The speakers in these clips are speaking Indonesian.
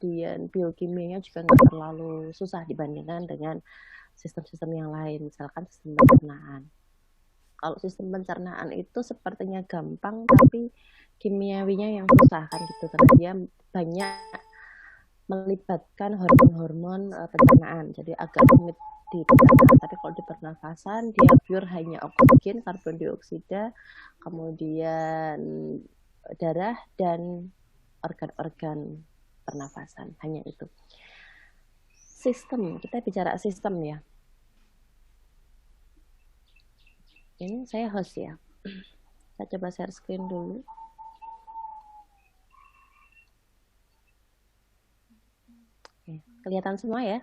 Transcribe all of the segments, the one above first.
kemudian biokimianya juga nggak terlalu susah dibandingkan dengan sistem-sistem yang lain, misalkan sistem pencernaan. Kalau sistem pencernaan itu sepertinya gampang, tapi kimiawinya yang susah kan gitu, karena dia banyak melibatkan hormon-hormon pencernaan, jadi agak rumit di pencernaan. Tapi kalau di pernafasan dia pure hanya oksigen, karbon dioksida, kemudian darah dan organ-organ pernafasan, hanya itu. Sistem, kita bicara sistem ya. Ini saya host ya. Saya coba share screen dulu. Oke, kelihatan semua ya?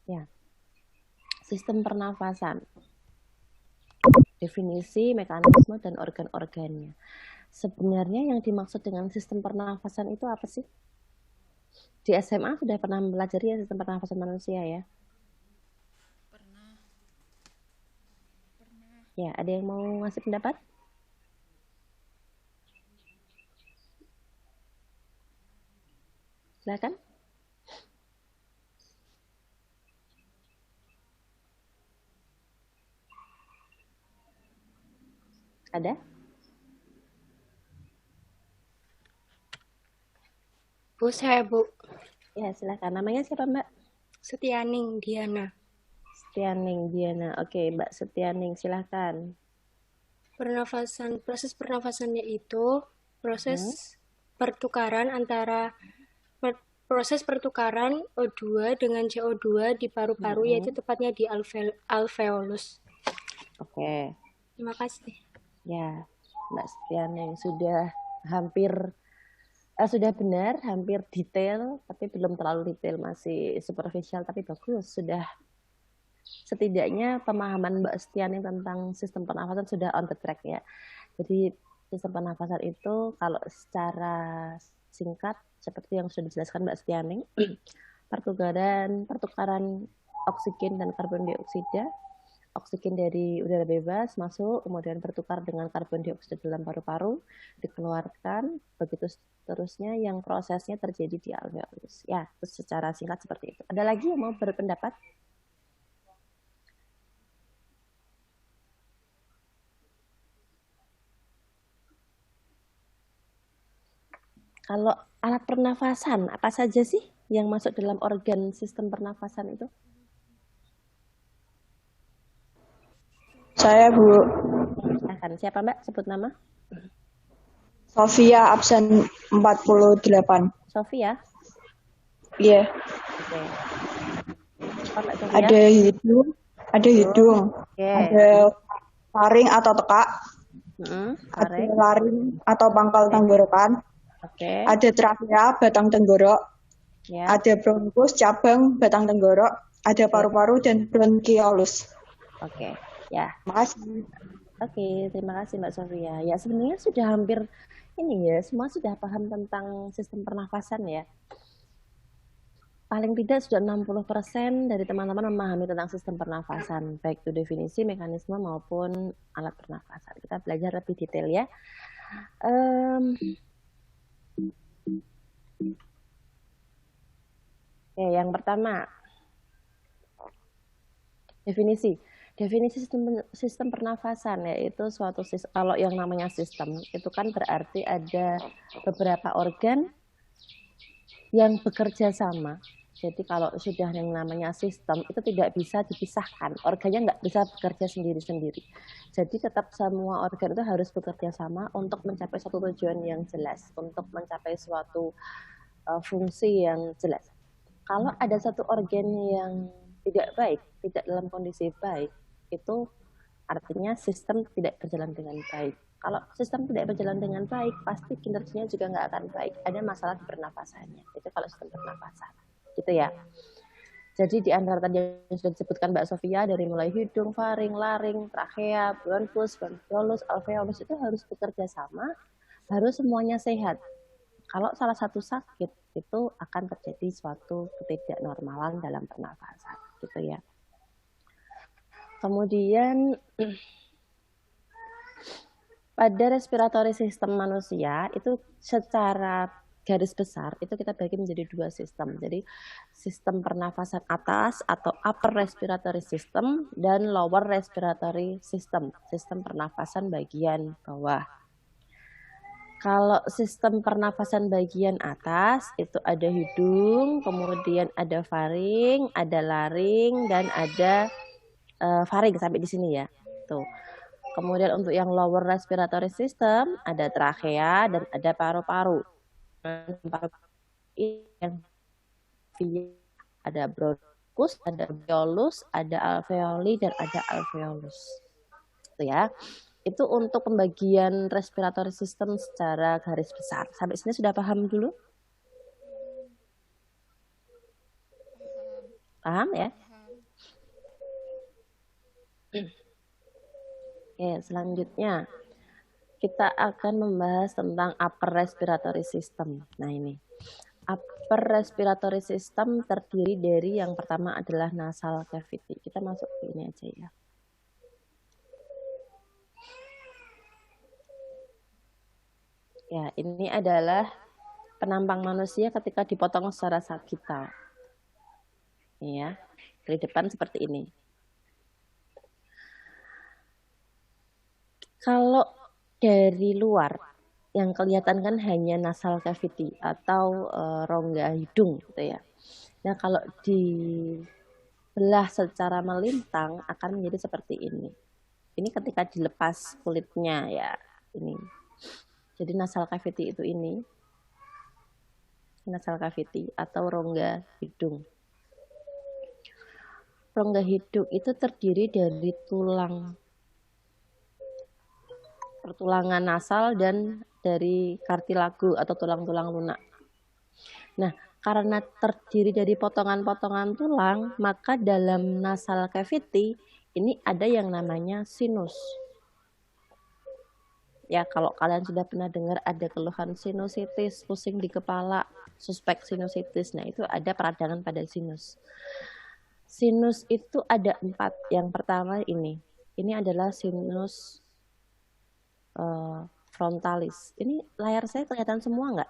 Ya. Sistem pernafasan. Definisi, mekanisme, dan organ-organnya. Sebenarnya yang dimaksud dengan sistem pernafasan itu apa sih? Di SMA sudah pernah mempelajari ya sistem pernafasan manusia ya? Pernah. Ya, ada yang mau ngasih pendapat? Silakan. Ada? Bu, saya Bu. Ya, silakan. Namanya siapa, Mbak? Setianing Diana. Setianing Diana. Oke, Mbak Setianing, silakan. Proses pernafasannya itu proses pertukaran antara proses pertukaran O2 dengan CO2 di paru-paru, yaitu tepatnya di alveolus. Oke. Terima kasih. Ya, Mbak Setianing sudah hampir sudah benar, hampir detail, tapi belum terlalu detail, masih superficial, tapi bagus. Sudah setidaknya pemahaman Mbak Setianing tentang sistem pernafasan sudah on the track ya. Jadi sistem pernafasan itu kalau secara singkat seperti yang sudah dijelaskan Mbak Setianing, pertukaran oksigen dan karbon dioksida, oksigen dari udara bebas masuk, kemudian bertukar dengan karbon dioksida dalam paru-paru, dikeluarkan, begitu seterusnya yang prosesnya terjadi di alveolus. Ya, secara singkat seperti itu. Ada lagi yang mau berpendapat? Kalau alat pernafasan, apa saja sih yang masuk dalam organ sistem pernafasan itu? Saya Bu. Silahkan. Siapa Mbak? Sebut nama. Sofia, absen 48. Sofia? Iya. Oke. Mbak Sofia? Ada hidung, Oke. ada faring atau tekak, ada faring. laring atau pangkal tenggorokan, ada trakea, batang tenggorok, ada bronkus, cabang batang tenggorok, ada paru-paru dan bronkiolus. Oke, ya. Terima kasih. Oke, terima kasih Mbak Sofia. Ya, sebenarnya sudah hampir ini ya, semua sudah paham tentang sistem pernafasan ya. Paling tidak sudah 60% dari teman-teman memahami tentang sistem pernafasan, baik itu definisi, mekanisme maupun alat pernafasan. Kita belajar lebih detail ya. Oke, yang pertama, definisi. Definisi sistem pernafasan yaitu suatu sistem, kalau yang namanya sistem itu kan berarti ada beberapa organ yang bekerja sama. Jadi kalau sudah yang namanya sistem itu tidak bisa dipisahkan, organnya nggak bisa bekerja sendiri-sendiri. Jadi tetap semua organ itu harus bekerja sama untuk mencapai suatu tujuan yang jelas, untuk mencapai suatu fungsi yang jelas. Kalau ada satu organ yang tidak baik, tidak dalam kondisi baik, itu artinya sistem tidak berjalan dengan baik. Kalau sistem tidak berjalan dengan baik, pasti kinerjanya juga nggak akan baik. Ada masalah di pernapasannya. Itu kalau sistem pernapasan, gitu ya. Jadi di antara tadi yang sudah disebutkan Mbak Sofia, dari mulai hidung, faring, laring, trakea, bronkus, bronkiolus, alveolus itu harus bekerja sama, harus semuanya sehat. Kalau salah satu sakit, itu akan terjadi suatu ketidaknormalan dalam pernafasan, gitu ya. Kemudian pada respiratory system manusia itu secara garis besar itu kita bagi menjadi dua sistem. Jadi sistem pernafasan atas atau upper respiratory system dan lower respiratory system, sistem pernafasan bagian bawah. Kalau sistem pernafasan bagian atas itu ada hidung, kemudian ada faring, ada laring, dan ada faring sampai di sini ya. Tuh. Kemudian untuk yang lower respiratory system ada trachea dan ada paru-paru. Ada bronchus, ada bronchus, ada alveoli dan ada alveolus. Itu ya. Itu untuk pembagian respiratory system secara garis besar. Sampai sini sudah paham dulu? Paham ya? Oke, selanjutnya kita akan membahas tentang upper respiratory system. Nah ini, upper respiratory system terdiri dari yang pertama adalah nasal cavity. Kita masuk ke ini aja ya. Ya, ini adalah penampang manusia ketika dipotong secara sagital. Ya, dari depan seperti ini. Kalau dari luar, yang kelihatan kan hanya nasal cavity atau rongga hidung, gitu ya. Nah, kalau dibelah secara melintang akan menjadi seperti ini. Ini ketika dilepas kulitnya ya, ini. Jadi nasal cavity itu ini, nasal cavity atau rongga hidung. Rongga hidung itu terdiri dari pertulangan nasal dan dari kartilago atau tulang-tulang lunak. Nah, karena terdiri dari potongan-potongan tulang, maka dalam nasal cavity ini ada yang namanya sinus. Ya, kalau kalian sudah pernah dengar ada keluhan sinusitis, pusing di kepala, suspek sinusitis, nah itu ada peradangan pada sinus. Sinus itu ada 4. Yang pertama ini adalah sinus frontalis. Ini layar saya kelihatan semua nggak?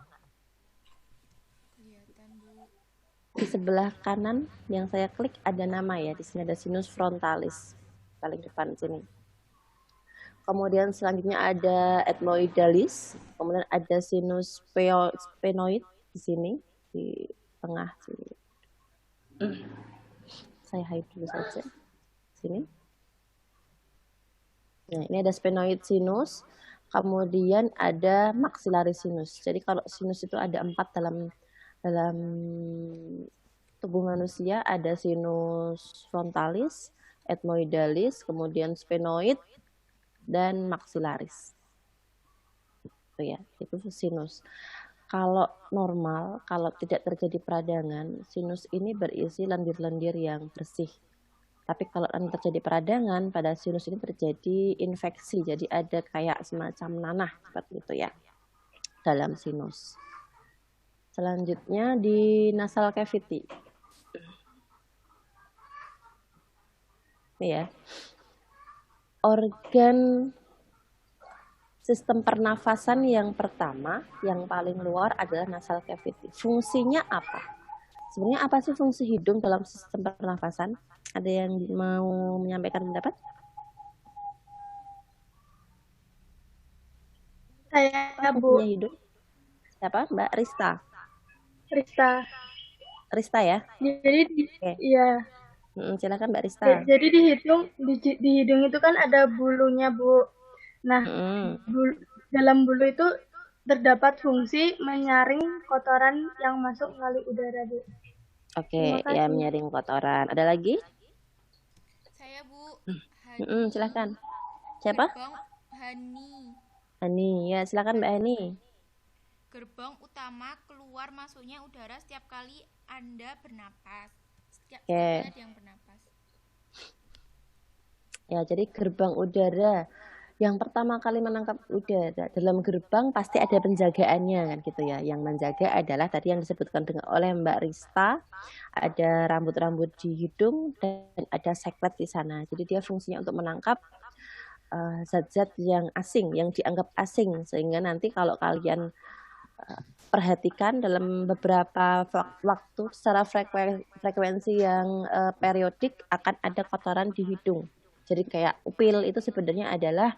Kelihatan, Bu. Di sebelah kanan yang saya klik ada nama ya, di sini ada sinus frontalis, paling depan sini. Kemudian selanjutnya ada ethmoidalis, kemudian ada sinus sphenoid di sini, di tengah sini. Saya hide dulu saja. Sini. Nah, ini ada sphenoid sinus, kemudian ada maxillaris sinus. Jadi kalau sinus itu ada 4 dalam tubuh manusia, ada sinus frontalis, ethmoidalis, kemudian sphenoid, dan maxillaris. Itu ya, itu sinus. Kalau normal, kalau tidak terjadi peradangan, sinus ini berisi lendir-lendir yang bersih. Tapi kalau terjadi peradangan, pada sinus ini terjadi infeksi, jadi ada kayak semacam nanah seperti itu ya dalam sinus. Selanjutnya di nasal cavity. Ini ya. Organ sistem pernafasan yang pertama, yang paling luar adalah nasal cavity. Fungsinya apa? Sebenarnya apa sih fungsi hidung dalam sistem pernafasan? Ada yang mau menyampaikan pendapat? Saya, Bu. Hidung? Siapa? Mbak Rista? Rista ya? Jadi, iya. Silakan Mbak Rista. Jadi di hidung itu kan ada bulunya, Bu. Nah, dalam bulu itu terdapat fungsi menyaring kotoran yang masuk melalui udara, Bu. Oke, ya menyaring kotoran. Ada lagi? Saya, Bu. Silakan. Siapa? Hani. Ya, silakan Mbak Hani. Gerbang utama keluar masuknya udara setiap kali Anda bernapas. Oke. Ada yang bernapas. Ya, jadi gerbang udara yang pertama kali menangkap udara dalam gerbang pasti ada penjagaannya kan gitu ya. Yang menjaga adalah tadi yang disebutkan oleh Mbak Rista, ada rambut-rambut di hidung dan ada sekret di sana. Jadi dia fungsinya untuk menangkap zat-zat yang asing, yang dianggap asing, sehingga nanti kalau kalian perhatikan dalam beberapa waktu secara frekuensi yang periodik akan ada kotoran di hidung. Jadi kayak upil itu sebenarnya adalah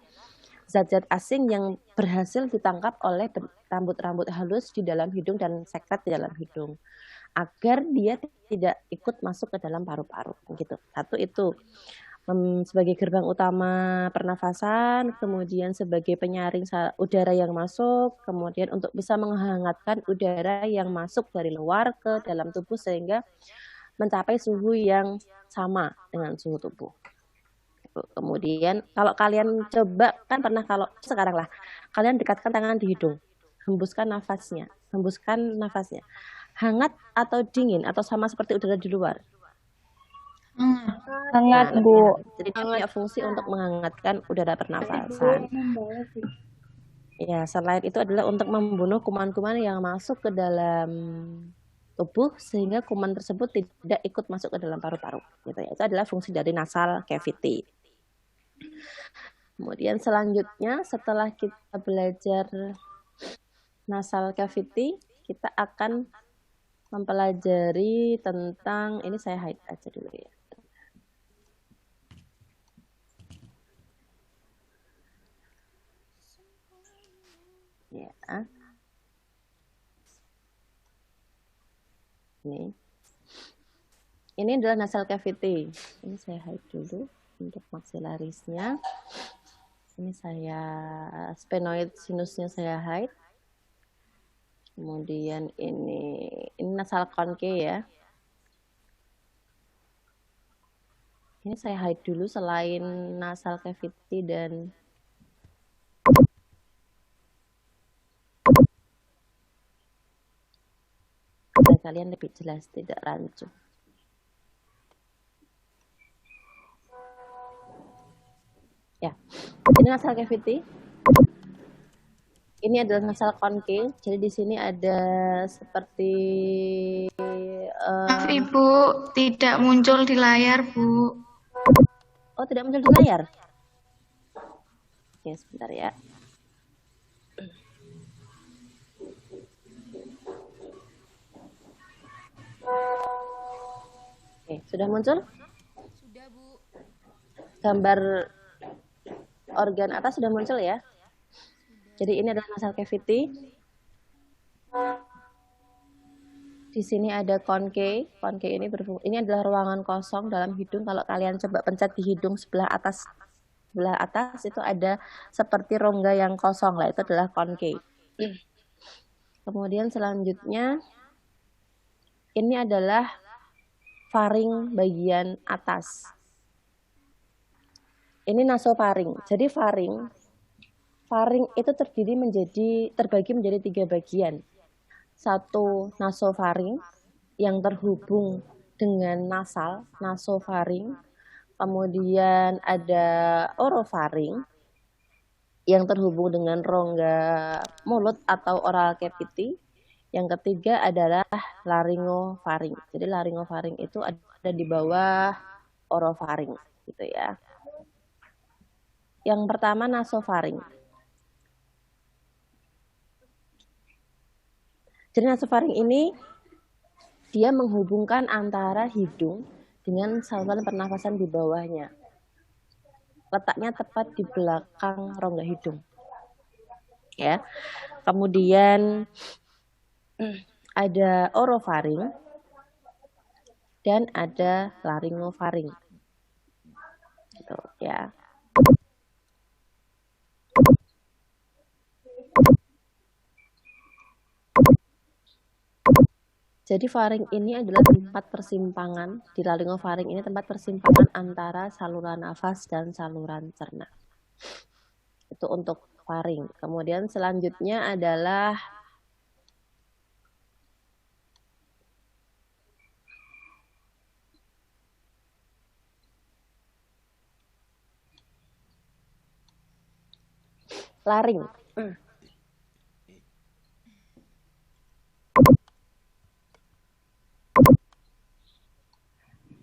zat-zat asing yang berhasil ditangkap oleh rambut-rambut halus di dalam hidung dan sekret di dalam hidung, agar dia tidak ikut masuk ke dalam paru-paru gitu. Satu itu sebagai gerbang utama pernafasan, kemudian sebagai penyaring udara yang masuk, kemudian untuk bisa menghangatkan udara yang masuk dari luar ke dalam tubuh sehingga mencapai suhu yang sama dengan suhu tubuh. Kemudian kalau kalian coba, kan pernah kalau sekarang lah, kalian dekatkan tangan di hidung, hembuskan nafasnya, hangat atau dingin atau sama seperti udara di luar? Hangat, Bu. Jadi dia punya fungsi untuk menghangatkan udara pernafasan. Ya, selain itu adalah untuk membunuh kuman-kuman yang masuk ke dalam tubuh sehingga kuman tersebut tidak ikut masuk ke dalam paru-paru. Gitu ya. Itu adalah fungsi dari nasal cavity. Kemudian selanjutnya setelah kita belajar nasal cavity, kita akan mempelajari tentang, ini saya hide aja dulu ya. Ya. Ini adalah nasal cavity. Ini saya hide dulu untuk maxillarisnya. Ini saya sphenoid sinusnya saya hide. Kemudian ini nasal conke ya. Ini saya hide dulu selain nasal cavity dan kalian lebih jelas, tidak rancu. Ya, ini nasal cavity. Ini adalah nasal conke. Jadi di sini ada seperti Maaf Ibu, tidak muncul di layar, Bu. Oh, tidak muncul di layar. Oke, sebentar ya. Oke, sudah muncul? Sudah, Bu. Gambar organ atas sudah muncul ya? Jadi ini adalah nasal cavity. Di sini ada conke. Conke ini ini adalah ruangan kosong dalam hidung. Kalau kalian coba pencet di hidung sebelah atas itu ada seperti rongga yang kosong lah. Itu adalah conke. Kemudian selanjutnya ini adalah faring bagian atas. Ini nasofaring. Jadi faring itu terbagi menjadi 3 bagian. Satu nasofaring yang terhubung dengan nasal, nasofaring. Kemudian ada orofaring yang terhubung dengan rongga mulut atau oral cavity. Yang ketiga adalah laryngofaring. Jadi laryngofaring itu ada di bawah orofaring gitu ya. Yang pertama nasofaring. Jadi nasofaring ini dia menghubungkan antara hidung dengan saluran pernafasan di bawahnya. Letaknya tepat di belakang rongga hidung. Ya. Kemudian ada orofaring dan ada laryngofaring. Gitu ya. Jadi faring ini adalah tempat persimpangan, di laryngofaring ini tempat persimpangan antara saluran nafas dan saluran cerna. Itu untuk faring. Kemudian selanjutnya adalah laring.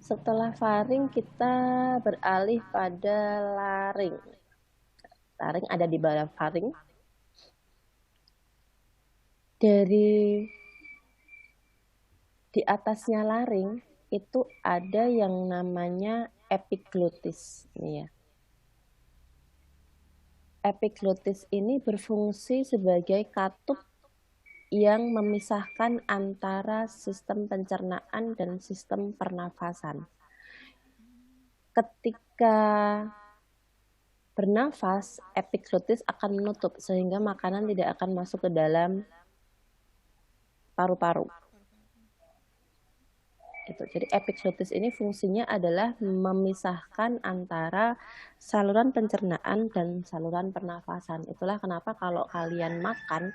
Setelah faring kita beralih pada laring. Laring ada di bawah faring. Di atasnya laring itu ada yang namanya epiglotis. Ini ya. Epiglotis ini berfungsi sebagai katup yang memisahkan antara sistem pencernaan dan sistem pernafasan. Ketika bernafas, epiglotis akan menutup sehingga makanan tidak akan masuk ke dalam paru-paru. Gitu. Jadi epiglotis ini fungsinya adalah memisahkan antara saluran pencernaan dan saluran pernafasan. Itulah kenapa kalau kalian makan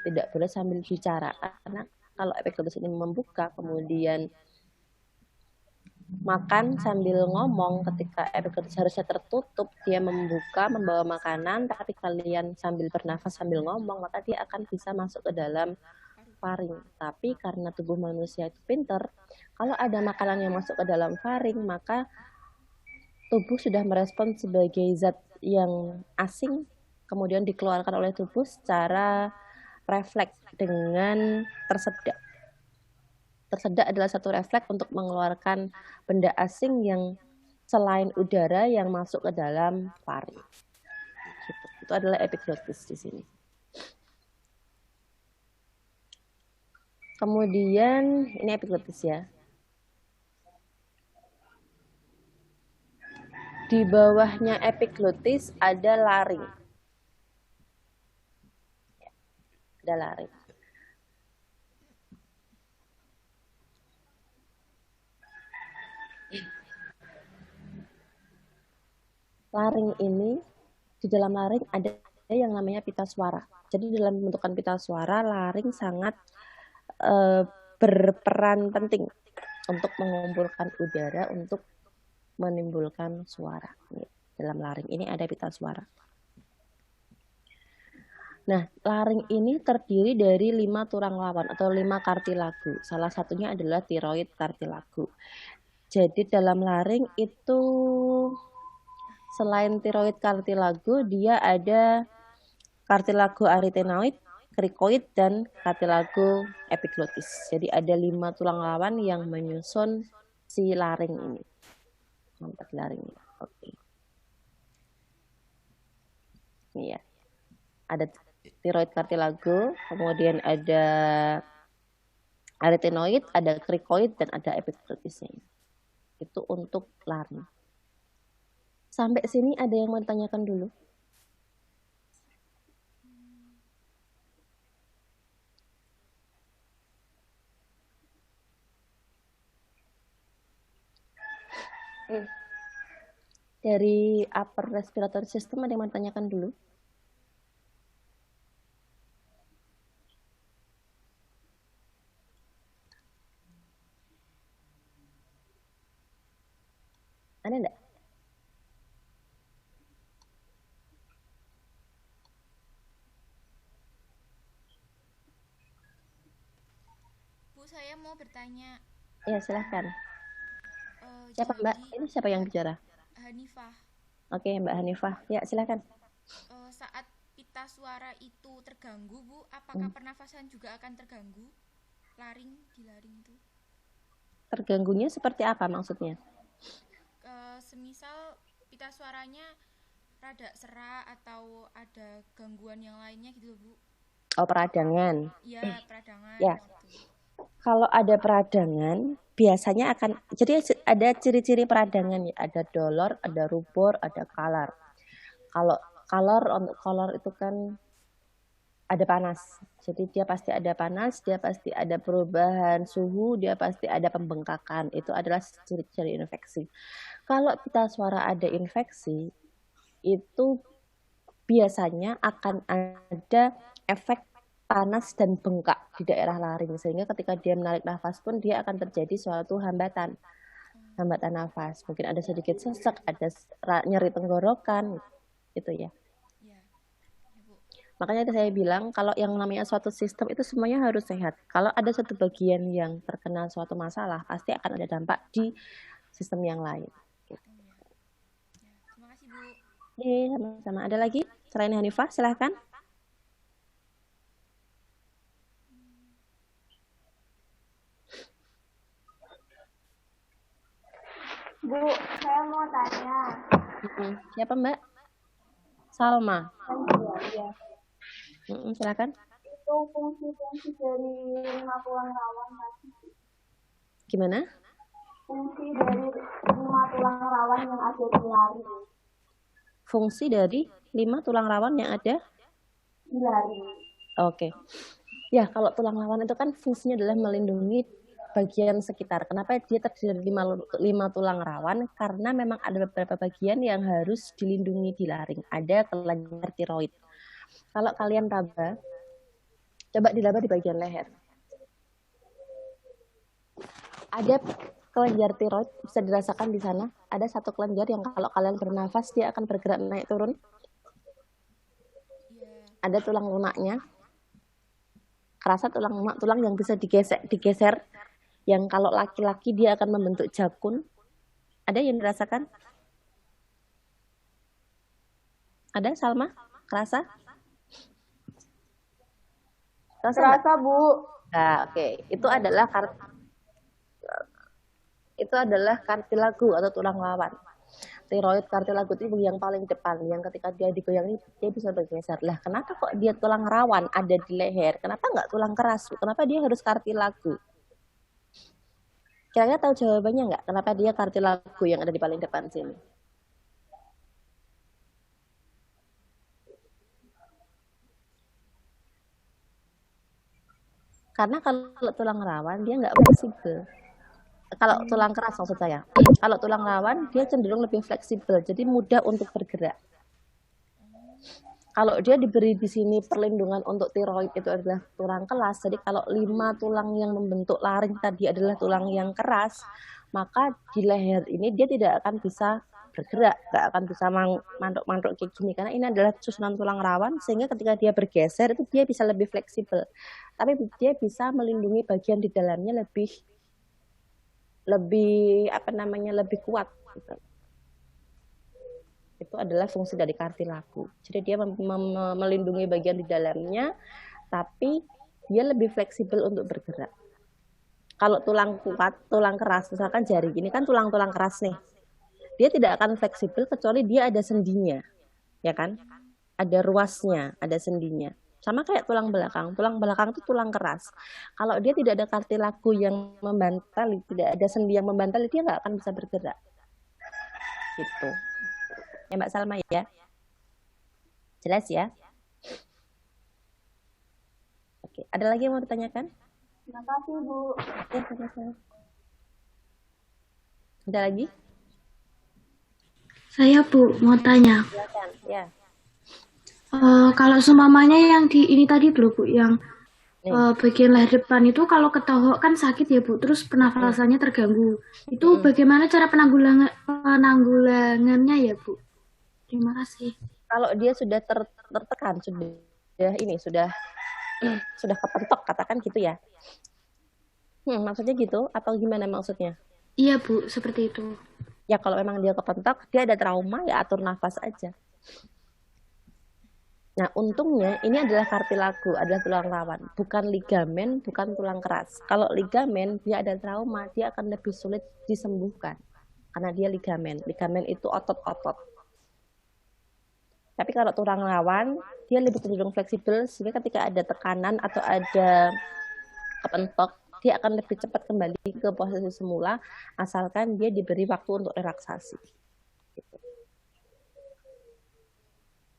tidak boleh sambil bicara, karena kalau epiglotis ini membuka kemudian makan sambil ngomong, ketika epiglotis harusnya tertutup, dia membuka membawa makanan, tapi kalian sambil bernafas sambil ngomong, maka dia akan bisa masuk ke dalam faring. Tapi karena tubuh manusia itu pinter, kalau ada makanan yang masuk ke dalam faring, maka tubuh sudah merespon sebagai zat yang asing, kemudian dikeluarkan oleh tubuh secara refleks dengan tersedak. Tersedak adalah satu refleks untuk mengeluarkan benda asing yang selain udara yang masuk ke dalam faring. Itu adalah epiglotis di sini. Kemudian ini epiglotis ya. Di bawahnya epiglotis ada laring. Ada laring. Laring ini, di dalam laring ada yang namanya pita suara. Jadi dalam pembentukan pita suara, laring sangat berperan penting untuk mengumpulkan udara untuk menimbulkan suara. Dalam laring ini ada pita suara. Nah, laring ini terdiri dari 5 tulang lawan atau 5 kartilagu. Salah satunya adalah tiroid kartilagu. Jadi dalam laring itu selain tiroid kartilagu, dia ada kartilagu arytenoid, krikoid, dan kartilagu epiglotis. Jadi ada 5 tulang lawan yang menyusun si laring ini. Mantap laring. Oke. Ini ya. Ada tiroid kartilagu, kemudian ada arytenoid, ada krikoid, dan ada epiglotisnya. Itu untuk laring. Sampai sini ada yang mau ditanyakan dulu? Dari upper respiratory system ada yang mau ditanyakan dulu? Ada enggak? Bu, saya mau bertanya. Ya, silahkan. Siapa Mbak? Ini siapa yang bicara? Hanifah. Oke, Mbak Hanifah. Ya, silahkan. Saat pita suara itu terganggu, Bu, apakah pernafasan juga akan terganggu? Di laring itu. Terganggunya seperti apa maksudnya? Semisal pita suaranya rada serak atau ada gangguan yang lainnya gitu, Bu. Oh, peradangan. Ya, peradangan. Ya. Gitu. Kalau ada peradangan, biasanya akan, jadi ada ciri-ciri peradangan ya, ada dolor, ada rubor, ada kalar. Kalau kolor itu kan ada panas. Jadi dia pasti ada panas, dia pasti ada perubahan suhu, dia pasti ada pembengkakan. Itu adalah ciri-ciri infeksi. Kalau pita suara ada infeksi, itu biasanya akan ada efek panas dan bengkak di daerah laring, sehingga ketika dia menarik nafas pun dia akan terjadi suatu hambatan nafas. Mungkin ada sedikit sesak, ada nyeri tenggorokan, gitu ya. Makanya saya bilang kalau yang namanya suatu sistem itu semuanya harus sehat. Kalau ada satu bagian yang terkena suatu masalah, pasti akan ada dampak di sistem yang lain. Gitu. Terima kasih, Bu. Sama-sama. Ada lagi? selain Hanifah? Silahkan. Bu, saya mau tanya. Siapa Mbak? Salma. Iya. Silakan. Itu fungsi-fungsi dari 5 tulang rawan tadi. Gimana? Fungsi dari 5 tulang rawan yang ada di lari. Fungsi dari 5 tulang rawan yang ada di lari. Oke. Ya, kalau tulang rawan itu kan fungsinya adalah melindungi bagian sekitar. Kenapa dia terdiri dari 5 tulang rawan? Karena memang ada beberapa bagian yang harus dilindungi di laring. Ada kelenjar tiroid. Kalau kalian raba, coba diraba di bagian leher. Ada kelenjar tiroid, bisa dirasakan di sana. Ada satu kelenjar yang kalau kalian bernafas, dia akan bergerak naik turun. Ada tulang lunaknya. Kerasa tulang lunak, tulang yang bisa digeser. Yang kalau laki-laki dia akan membentuk jakun. Ada yang dirasakan? Ada, Salma? Kerasa? Kerasa, Bu. Nah, oke. Itu adalah kartilagu atau tulang rawan. Tiroid kartilagu itu yang paling depan, yang ketika dia digoyang dia bisa bergeser. Lah, kenapa kok dia tulang rawan ada di leher? Kenapa nggak tulang keras? Kenapa dia harus kartilagu? Kira-kira tahu jawabannya nggak? Kenapa dia kartilagu yang ada di paling depan sini? Karena kalau tulang rawan dia nggak fleksibel. Kalau tulang keras maksud saya. Kalau tulang rawan dia cenderung lebih fleksibel, jadi mudah untuk bergerak. Kalau dia diberi di sini perlindungan untuk tiroid itu adalah tulang keras, jadi kalau 5 tulang yang membentuk laring tadi adalah tulang yang keras, maka di leher ini dia tidak akan bisa bergerak, nggak akan bisa mantuk-mantuk kayak gini, karena ini adalah susunan tulang rawan, sehingga ketika dia bergeser itu dia bisa lebih fleksibel, tapi dia bisa melindungi bagian di dalamnya lebih kuat gitu. Itu adalah fungsi dari kartilagu. Jadi dia melindungi bagian di dalamnya, tapi dia lebih fleksibel untuk bergerak. Kalau tulang kuat, tulang keras, misalkan jari, ini kan tulang-tulang keras nih, dia tidak akan fleksibel kecuali dia ada sendinya, ya kan? Ada ruasnya, ada sendinya. Sama kayak tulang belakang itu tulang keras. Kalau dia tidak ada kartilagu yang membantali, tidak ada sendi yang membantali, dia nggak akan bisa bergerak. Gitu. Ya Mbak Salma ya. Jelas ya? Oke, ada lagi yang mau ditanyakan? Terima kasih, Bu. Ya, sama-sama. Ada lagi? Saya, Bu, mau tanya. Silakan, ya. Kalau seumpamanya yang di ini tadi dulu, Bu, yang bagian leher depan itu kalau ketohok kan sakit ya, Bu, terus pernafasannya terganggu. Itu bagaimana cara penanggulangannya ya, Bu? Terima kasih. Kalau dia sudah tertekan, sudah kepentok, katakan gitu ya. Maksudnya gitu atau gimana maksudnya? Iya, Bu, seperti itu. Ya kalau memang dia kepentok, dia ada trauma, ya atur nafas aja. Nah, untungnya ini adalah kartilagu, adalah tulang rawan, bukan ligamen, bukan tulang keras. Kalau ligamen, dia ada trauma, dia akan lebih sulit disembuhkan karena dia ligamen. Ligamen itu otot-otot. Tapi kalau tulang rawan, dia lebih cenderung fleksibel, sehingga ketika ada tekanan atau ada kepentok, dia akan lebih cepat kembali ke posisi semula, asalkan dia diberi waktu untuk relaksasi. Gitu.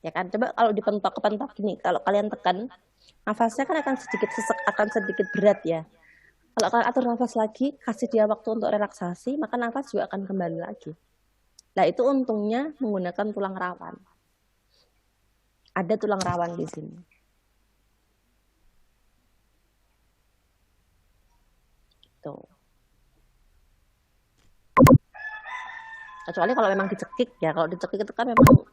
Ya kan, coba kalau kepentok gini, kalau kalian tekan, nafasnya kan akan sedikit sesek, akan sedikit berat ya. Kalau kalian atur nafas lagi, kasih dia waktu untuk relaksasi, maka nafas juga akan kembali lagi. Nah, itu untungnya menggunakan tulang rawan. Ada tulang rawan di sini. Tuh. Kecuali kalau memang dicekik ya, kalau dicekik itu kan memang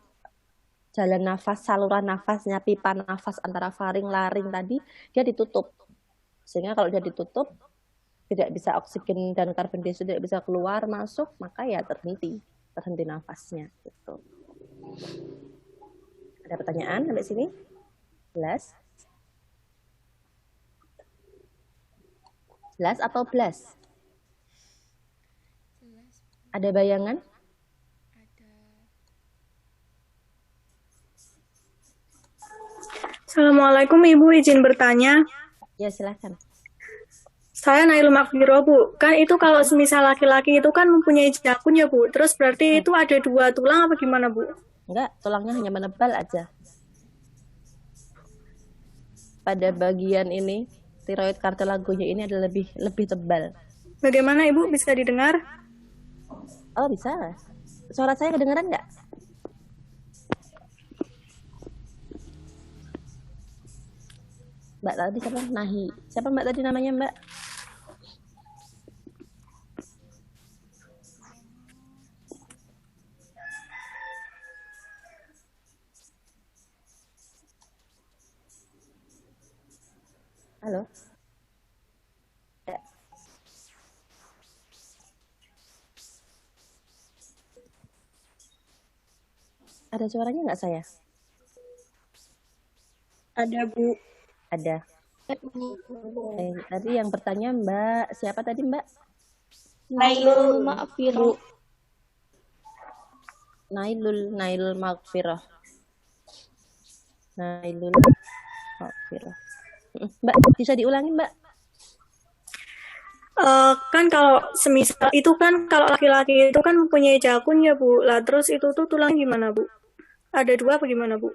jalan nafas, saluran nafasnya, pipa nafas antara faring, laring tadi, dia ditutup. Sehingga kalau dia ditutup, tidak bisa oksigen dan karbon dioksida tidak bisa keluar, masuk, maka ya terhenti nafasnya. Gitu. Ada pertanyaan sampai sini? Jelas? Jelas atau belas? Jelas. Ada bayangan? Ada. Assalamualaikum Ibu, izin bertanya. Ya, silahkan. Saya Nail Makbiro, Bu. Kan itu kalau semisal laki-laki itu kan mempunyai jakun ya, Bu. Terus berarti itu ada 2 tulang apa gimana, Bu? Enggak, tulangnya hanya menebal aja. Pada bagian ini, tiroid kartilagonya ini adalah lebih tebal. Bagaimana Ibu, bisa didengar? Oh, bisa. Suara saya kedengaran nggak? Mbak tadi siapa? Nahi. Siapa Mbak tadi namanya, Mbak? Halo? Ya. Ada suaranya nggak saya? Ada, Bu. Ada. Tadi yang bertanya Mbak, siapa tadi Mbak? Nailul Makfirah. Nailul Makfirah. Nailul Makfirah. Mbak, bisa diulangi Mbak? Kan kalau semisal itu kan kalau laki-laki itu kan mempunyai jakun ya, Bu. Lah terus itu tuh tulang gimana, Bu? Ada 2 apa gimana, Bu?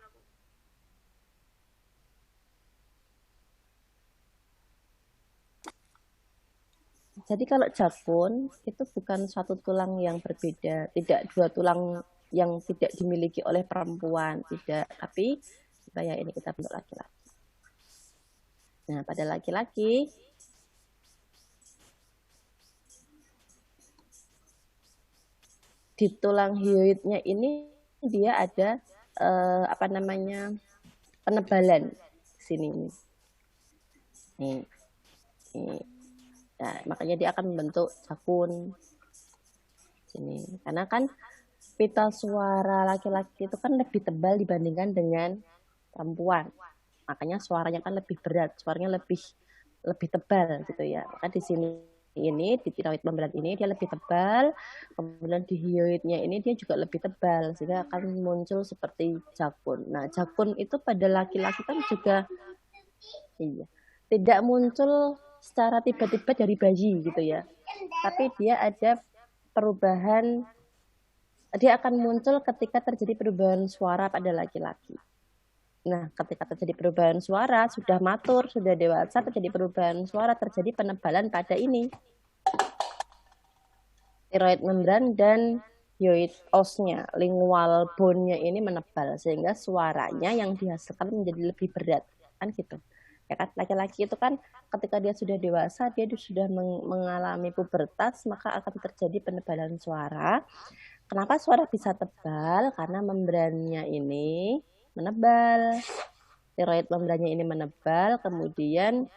Jadi kalau jakun itu bukan satu tulang yang berbeda, tidak 2 tulang yang tidak dimiliki oleh perempuan, tidak. Tapi supaya ini kita bentuk laki-laki. Nah, pada laki-laki di tulang hyoidnya ini dia ada penebalan sini. Nih. Nah, makanya dia akan membentuk jakun sini. Karena kan pita suara laki-laki itu kan lebih tebal dibandingkan dengan perempuan. Makanya suaranya kan lebih berat, suaranya lebih tebal gitu ya. Maka di sini ini di tiroid membran ini dia lebih tebal, kemudian di hyoidnya ini dia juga lebih tebal sehingga akan muncul seperti jakun. Nah, jakun itu pada laki-laki kan juga tidak muncul secara tiba-tiba dari bayi gitu ya. Tapi dia ada perubahan, dia akan muncul ketika terjadi perubahan suara pada laki-laki. Nah, ketika terjadi perubahan suara, sudah matur, sudah dewasa, terjadi perubahan suara, terjadi penebalan pada ini. Tiroid membran dan hyoid osnya, lingual bone-nya ini menebal, sehingga suaranya yang dihasilkan menjadi lebih berat. Kan gitu. Ya kan, laki-laki itu kan ketika dia sudah dewasa, dia sudah mengalami pubertas, maka akan terjadi penebalan suara. Kenapa suara bisa tebal? Karena membrannya ini menebal, tiroid membrannya ini menebal, kemudian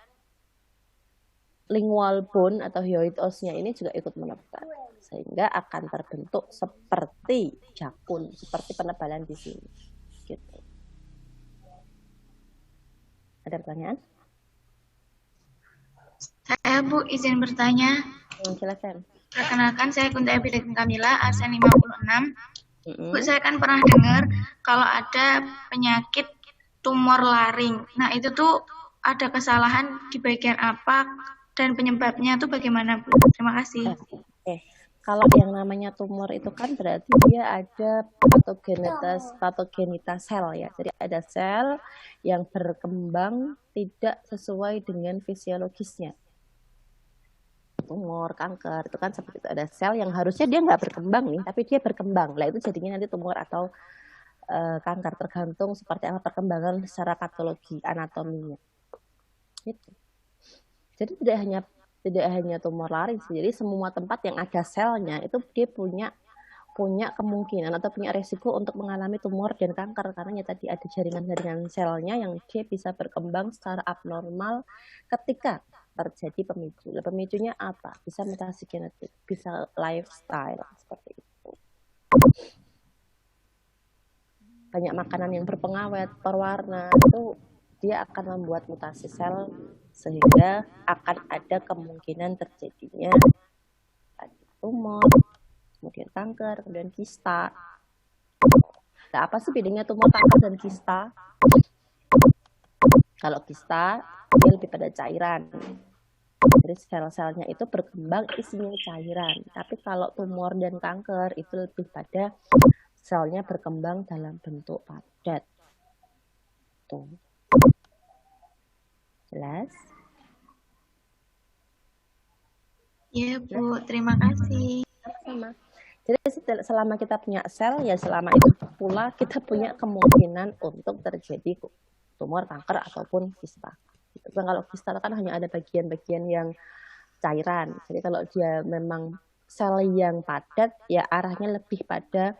lingual bone atau hyoid osnya ini juga ikut menebal, sehingga akan terbentuk seperti jakun, seperti penebalan di sini. Gitu. Ada pertanyaan? Saya Bu izin bertanya. Silakan. Perkenalkan saya Kunta Epidekin Kamila, absen 56. Bu, saya kan pernah dengar kalau ada penyakit tumor laring. Nah, itu tuh ada kesalahan di bagian apa dan penyebabnya tuh bagaimana, Bu? Terima kasih. Kalau yang namanya tumor itu kan berarti dia ada patogenitas sel ya. Jadi ada sel yang berkembang tidak sesuai dengan fisiologisnya. Tumor, kanker, itu kan seperti itu. Ada sel yang harusnya dia nggak berkembang nih, tapi dia berkembang. Lah itu jadinya nanti tumor atau kanker, tergantung seperti apa perkembangan secara patologi anatominya. Gitu. Jadi tidak hanya tumor laring, jadi semua tempat yang ada selnya itu dia punya kemungkinan atau punya resiko untuk mengalami tumor dan kanker, karena ya tadi ada jaringan-jaringan selnya yang dia bisa berkembang secara abnormal ketika terjadi pemicu. Pemicunya apa? Bisa mutasi genetik, bisa lifestyle seperti itu. banyak makanan yang berpengawet, berwarna, itu dia akan membuat mutasi sel sehingga akan ada kemungkinan terjadinya tumor, kemudian kanker, kemudian kista. Nah, apa sih bedanya tumor, kanker, dan kista? Kalau kista, dia lebih pada cairan. Jadi sel-selnya itu berkembang isinya cairan. Tapi kalau tumor dan kanker itu lebih pada selnya berkembang dalam bentuk padat. Tuh. Jelas? Iya, Bu. Terima kasih. Sama. Jadi selama kita punya sel, ya selama itu pula kita punya kemungkinan untuk terjadi tumor, kanker, ataupun kista. Gitu. Kalau kista kan hanya ada bagian-bagian yang cairan. Jadi kalau dia memang sel yang padat, ya arahnya lebih pada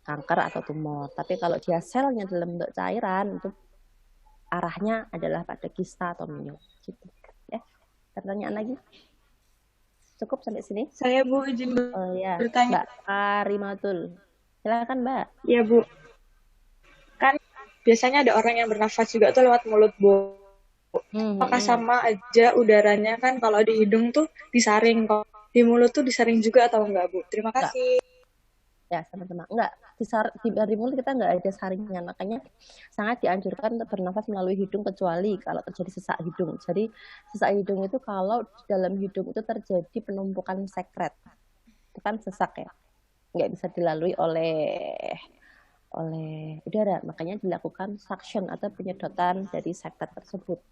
kanker atau tumor. Tapi kalau dia selnya dalam bentuk cairan, itu arahnya adalah pada kista atau myom. Gitu. Ya. Pertanyaan lagi? Cukup sampai sini? Saya Bu izin bertanya. Mbak Karimatul. Silakan Mbak. Ya Bu. Kan biasanya ada orang yang bernafas juga tuh lewat mulut Bu. Apakah sama aja udaranya kan kalau di hidung tuh disaring, kok di mulut tuh disaring juga atau enggak Bu? Terima kasih. Ya sama-sama. Enggak, di mulut kita enggak ada saringan, makanya sangat dianjurkan untuk bernafas melalui hidung kecuali kalau terjadi sesak hidung. Jadi sesak hidung itu kalau di dalam hidung itu terjadi penumpukan sekret, itu kan sesak ya, nggak bisa dilalui oleh udara, makanya dilakukan suction atau penyedotan dari sekret tersebut.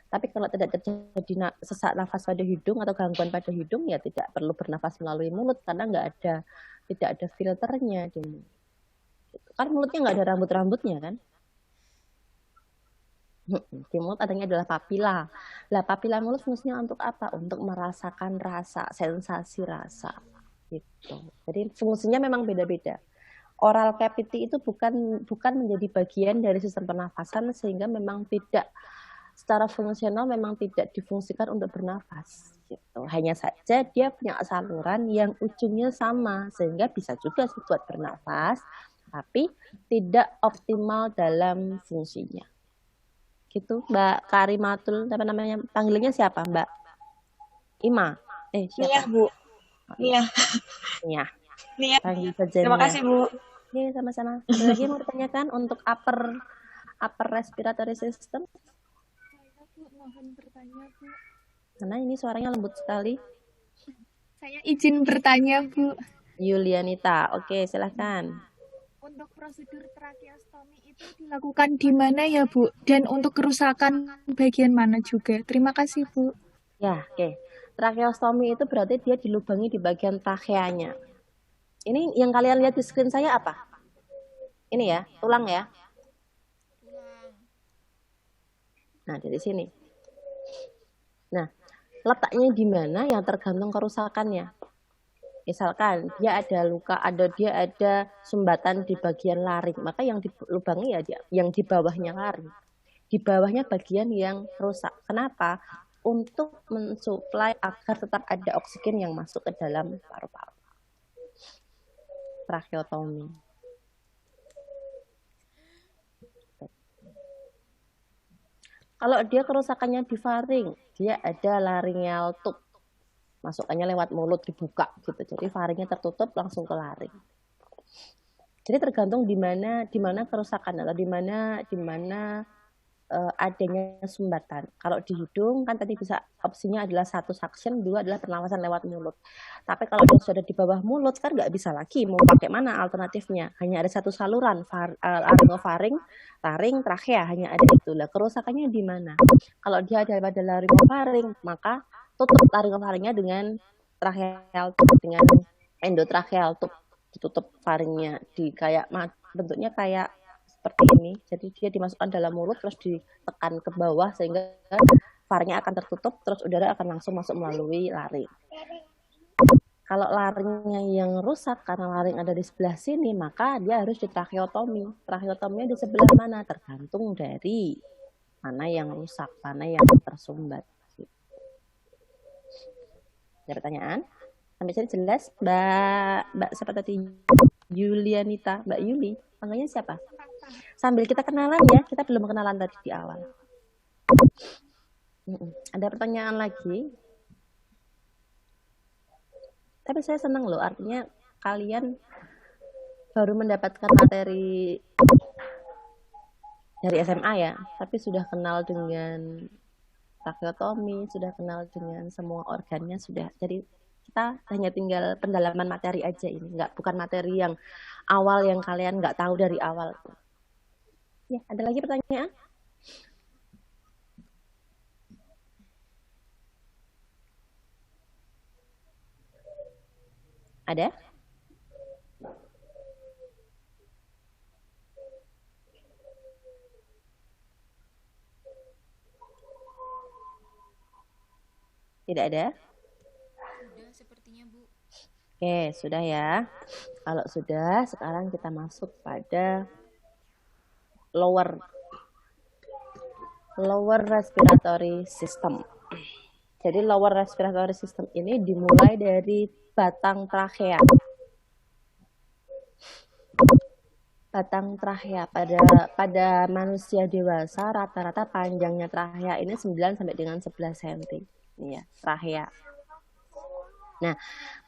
Tapi kalau tidak terjadi sesak nafas pada hidung atau gangguan pada hidung, ya tidak perlu bernafas melalui mulut karena tidak ada filternya di mulut. Kan mulutnya nggak ada rambut-rambutnya kan? Di mulut adanya adalah papila. Lah papila mulut fungsinya untuk apa? Untuk merasakan rasa, sensasi rasa. Gitu. Jadi fungsinya memang beda-beda. Oral cavity itu bukan menjadi bagian dari sistem pernafasan sehingga memang tidak secara fungsional memang tidak difungsikan untuk bernafas. Gitu. Hanya saja dia punya saluran yang ujungnya sama sehingga bisa juga buat bernafas, tapi tidak optimal dalam fungsinya. Gitu, Mbak Karimatul, apa namanya? Panggilannya siapa, Mbak? Ima. Siapa? Nia, Bu. Nia. Nia. Terima kasih, Bu. Iya, sama-sama. Ada lagi mau ditanyakan untuk upper respiratory system? Bu, mohon bertanya, Bu. Karena ini suaranya lembut sekali. Saya izin bertanya, Bu. Yulianita, oke, silahkan. Untuk prosedur tracheostomi itu dilakukan di mana ya, Bu? Dan untuk kerusakan bagian mana juga? Terima kasih, Bu. Ya, oke. Tracheostomi itu berarti dia dilubangi di bagian tracheanya. Ini yang kalian lihat di screen saya apa? Ini ya, tulang ya. Nah, dari sini. Nah, letaknya di mana yang tergantung kerusakannya. Misalkan dia ada luka, dia ada sumbatan di bagian laring, maka yang dilubangi ya yang di bawahnya laring. Di bawahnya bagian yang rusak. Kenapa? Untuk mensuplai agar tetap ada oksigen yang masuk ke dalam paru-paru. Tracheotomi. Kalau dia kerusakannya di faring, dia ada laryngeal tube. Masukannya lewat mulut dibuka gitu. Jadi faringnya tertutup langsung ke laring. Jadi tergantung di mana kerusakan atau di mana adanya sumbatan. Kalau di hidung kan tadi bisa opsinya adalah 1 suction, 2 adalah pernafasan lewat mulut. Tapi kalau sudah di bawah mulut kan nggak bisa lagi mau pakai mana alternatifnya. Hanya ada 1 saluran, laryngofaring, laring, trachea, hanya ada itu. Lah kerusakannya di mana? Kalau dia ada pada laryngofaring, maka tutup laryngofaringnya dengan tracheal tube, dengan endotracheal tube, ditutup faringnya di kayak bentuknya kayak seperti ini. Jadi dia dimasukkan dalam mulut terus ditekan ke bawah sehingga faringnya akan tertutup, terus udara akan langsung masuk melalui laring. Kalau laringnya yang rusak karena laring ada di sebelah sini, maka dia harus di tracheotomi. Tracheotominya di sebelah mana? Tergantung dari mana yang rusak, mana yang tersumbat. Ada pertanyaan? Sampai sini jelas, Mbak siapa tadi? Yulianita, Mbak Yuli, panggilnya siapa? Sambil kita kenalan ya, kita belum kenalan tadi di awal. Ada pertanyaan lagi? Tapi saya senang loh, artinya kalian baru mendapatkan materi dari SMA ya, tapi sudah kenal dengan tracheotomi, sudah kenal dengan semua organnya sudah. Jadi kita hanya tinggal pendalaman materi aja ini, bukan materi yang awal yang kalian nggak tahu dari awal. Ya, ada lagi pertanyaan? Ada? Tidak ada? Sudah sepertinya, Bu. Oke, sudah ya. Kalau sudah, sekarang kita masuk pada lower respiratory system. Jadi lower respiratory system ini dimulai dari batang trachea. Batang trachea pada manusia dewasa rata-rata panjangnya trachea ini 9 sampai dengan 11 cm. Ini ya, trachea. Nah,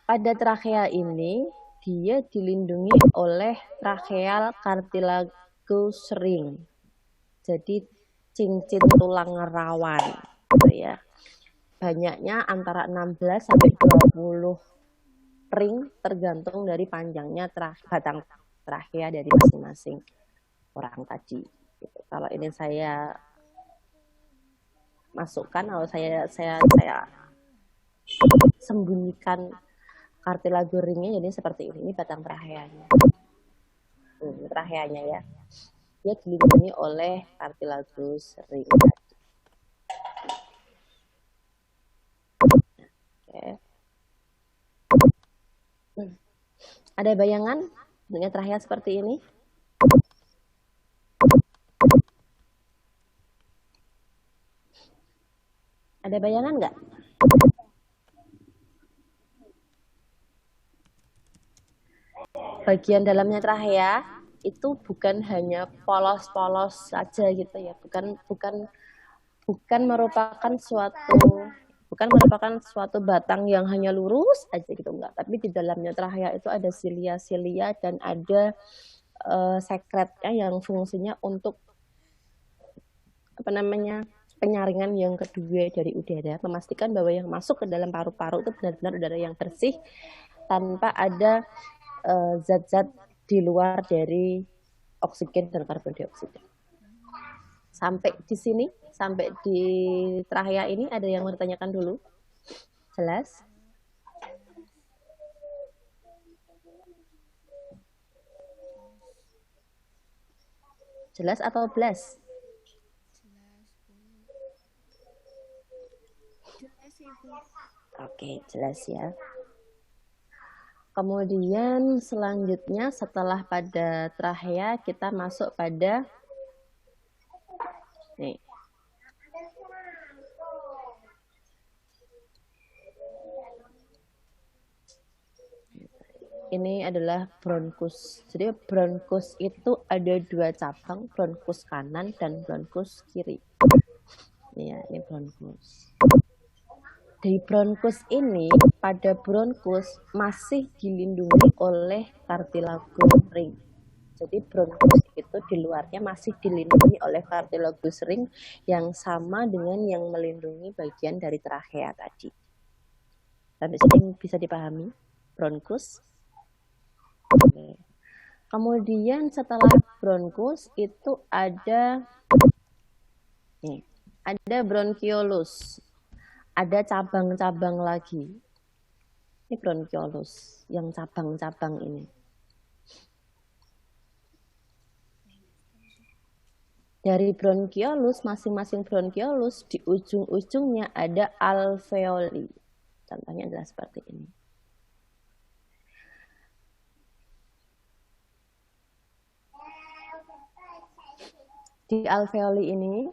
pada trachea ini dia dilindungi oleh tracheal cartilaginous ring. Jadi cincin tulang rawan gitu ya. Banyaknya antara 16 sampai 20 ring tergantung dari panjangnya batang trachea dari masing-masing orang tadi. Gitu. Kalau ini saya masukkan, kalau saya sembunyikan kartilago ringnya, jadi seperti ini batang tracheanya. Tracheanya ya. Dia dilindungi oleh cartilaginous ring. Oke. Ada bayangan dengan trachea seperti ini? Ada bayangan nggak? Bagian dalamnya trachea itu bukan hanya polos-polos saja gitu ya, bukan merupakan suatu batang yang hanya lurus aja gitu, enggak. Tapi di dalamnya trachea itu ada silia-silia dan ada sekretnya yang fungsinya untuk penyaringan yang kedua dari udara, memastikan bahwa yang masuk ke dalam paru-paru itu benar-benar udara yang bersih tanpa ada zat-zat di luar dari oksigen dan karbon dioksida. Sampai di sini, sampai di trachea ini ada yang mau ditanyakan dulu? Jelas? Jelas atau blast? Oke, jelas ya. Kemudian selanjutnya setelah pada trachea kita masuk pada nih. Ini adalah bronkus. Jadi bronkus itu ada 2 cabang, bronkus kanan dan bronkus kiri. Ya, ini bronkus. Di bronkus ini, pada bronkus masih dilindungi oleh cartilaginous ring. Jadi bronkus itu di luarnya masih dilindungi oleh cartilaginous ring yang sama dengan yang melindungi bagian dari trachea tadi. Sampai sini bisa dipahami? Bronkus. Oke. Kemudian setelah bronkus itu ada bronkiolus. Ada cabang-cabang lagi. Ini bronkiolus, yang cabang-cabang ini. Dari bronkiolus, masing-masing bronkiolus di ujung-ujungnya ada alveoli. Contohnya adalah seperti ini. Di alveoli ini,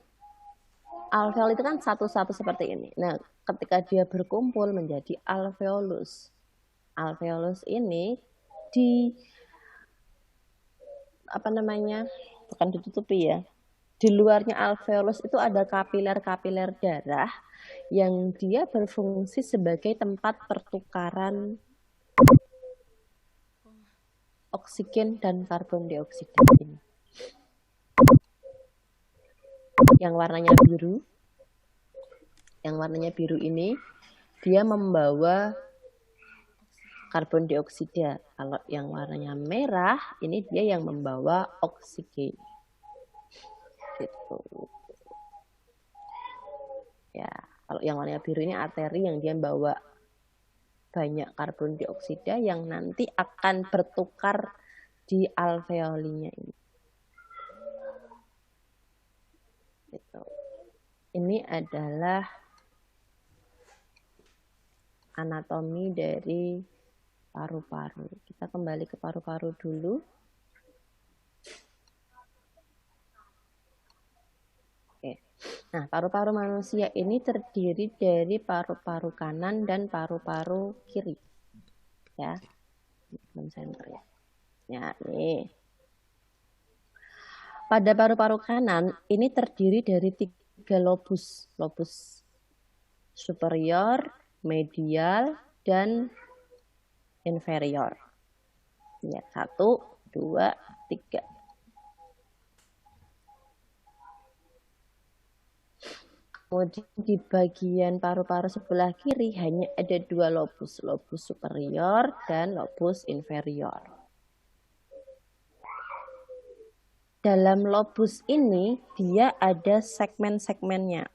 alveoli itu kan satu-satu seperti ini. Nah, ketika dia berkumpul menjadi alveolus. Alveolus ini apa namanya, bukan ditutupi ya. Di luarnya alveolus itu ada kapiler-kapiler darah yang dia berfungsi sebagai tempat pertukaran oksigen dan karbon dioksida ini. Yang warnanya biru ini dia membawa karbon dioksida. Kalau yang warnanya merah ini dia yang membawa oksigen. Gitu. Ya, kalau yang warnanya biru ini arteri yang dia membawa banyak karbon dioksida yang nanti akan bertukar di alveolinya ini. Gitu. Ini adalah anatomi dari paru-paru. Kita kembali ke paru-paru dulu. Oke. Nah, paru-paru manusia ini terdiri dari paru-paru kanan dan paru-paru kiri. Ya. Belum center ya. Ya, nih. Pada paru-paru kanan ini terdiri dari 3 lobus. Lobus superior, medial, dan inferior. Ya, 1, 2, 3. Kemudian di bagian paru-paru sebelah kiri hanya ada 2 lobus. Lobus superior dan lobus inferior. Dalam lobus ini dia ada segmen-segmennya.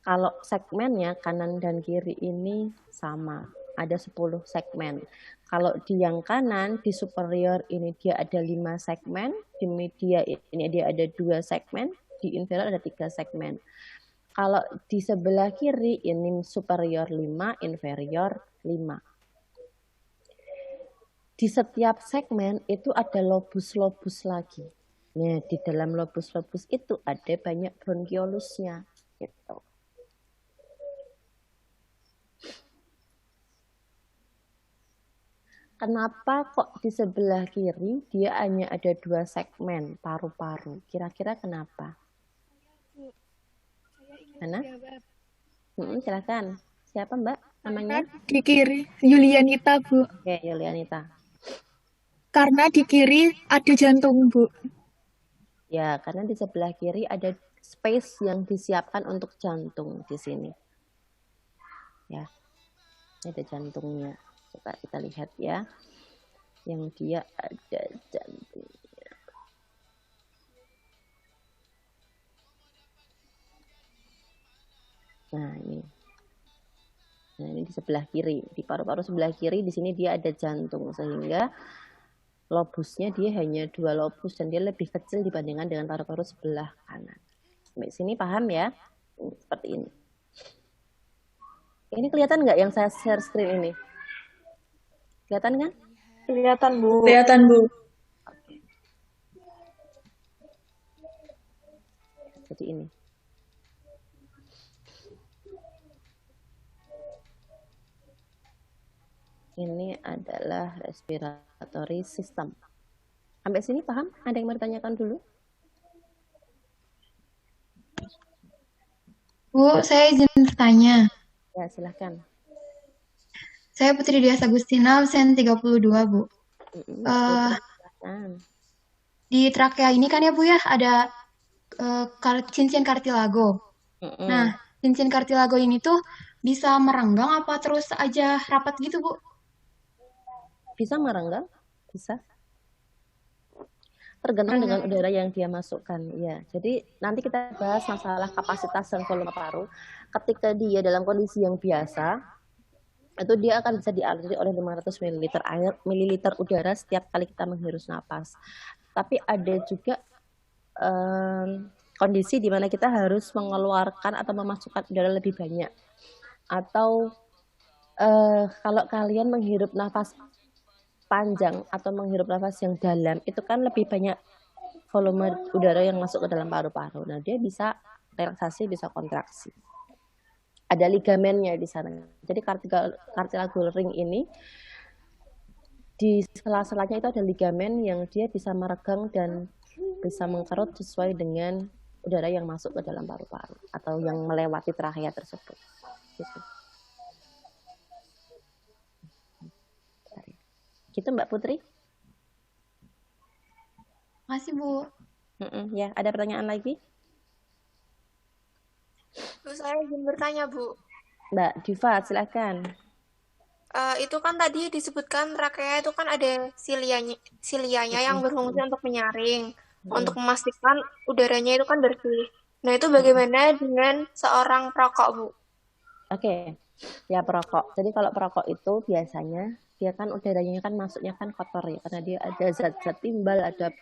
Kalau segmennya kanan dan kiri ini sama, ada 10 segmen. Kalau di yang kanan, di superior ini dia ada 5 segmen, di media ini dia ada 2 segmen, di inferior ada 3 segmen. Kalau di sebelah kiri ini superior 5, inferior 5. Di setiap segmen itu ada lobus-lobus lagi. Nah, di dalam lobus-lobus itu ada banyak bronchiolusnya. Gitu. Kenapa kok di sebelah kiri dia hanya ada 2 segmen paru-paru? Kira-kira kenapa? Mana? Silakan. Siapa Mbak namanya? Di kiri, Yulianita, Bu. Oke, Yulianita. Karena di kiri ada jantung, Bu. Ya, karena di sebelah kiri ada space yang disiapkan untuk jantung di sini. Ya, ini ada jantungnya. Coba kita lihat ya, yang dia ada jantungnya. Nah ini di sebelah kiri, di paru-paru sebelah kiri di sini dia ada jantung, sehingga lobusnya dia hanya 2 lobus dan dia lebih kecil dibandingkan dengan paru-paru sebelah kanan. Sampai sini paham ya? Seperti ini. Ini kelihatan nggak yang saya share screen ini? Kelihatan kan? Kelihatan, Bu. Kelihatan, Bu. Oke. Jadi ini. Ini adalah respiratory system. Sampai sini paham? Ada yang mau ditanyakan dulu? Bu, saya izin bertanya. Ya, silahkan. Saya Putri Dias Agustina, absen 32, Bu. Di trakea ini kan ya, Bu ya, ada cincin kartilago. Nah, cincin kartilago ini tuh bisa merenggang apa terus aja rapat gitu, Bu? Bisa merenggang, bisa. Tergantung dengan udara yang dia masukkan. Ya, jadi nanti kita bahas masalah kapasitas dan volume paru. Ketika dia dalam kondisi yang biasa, itu dia akan bisa dialiri oleh 500 ml udara setiap kali kita menghirus napas. Tapi ada juga kondisi di mana kita harus mengeluarkan atau memasukkan udara lebih banyak. Atau kalau kalian menghirup nafas panjang atau menghirup nafas yang dalam, itu kan lebih banyak volume udara yang masuk ke dalam paru-paru. Nah, dia bisa relaksasi, bisa kontraksi. Ada ligamennya di sana. Jadi cartilago ring ini di sela-selanya itu ada ligamen yang dia bisa meregang dan bisa mengkerut sesuai dengan udara yang masuk ke dalam paru-paru atau yang melewati trachea tersebut. Gitu. Gitu Mbak Putri. Makasih Bu. Ya, ada pertanyaan lagi? Bu, saya ingin bertanya Bu. Mbak Diva, silakan. Itu kan tadi disebutkan trachea itu kan ada silianya yang berfungsi untuk menyaring, untuk memastikan udaranya itu kan bersih. Nah, itu bagaimana dengan seorang perokok, Bu? Oke, ya perokok. Jadi kalau perokok itu biasanya dia kan udaranya kan masuknya kan kotor ya, karena dia ada zat-zat timbal, ada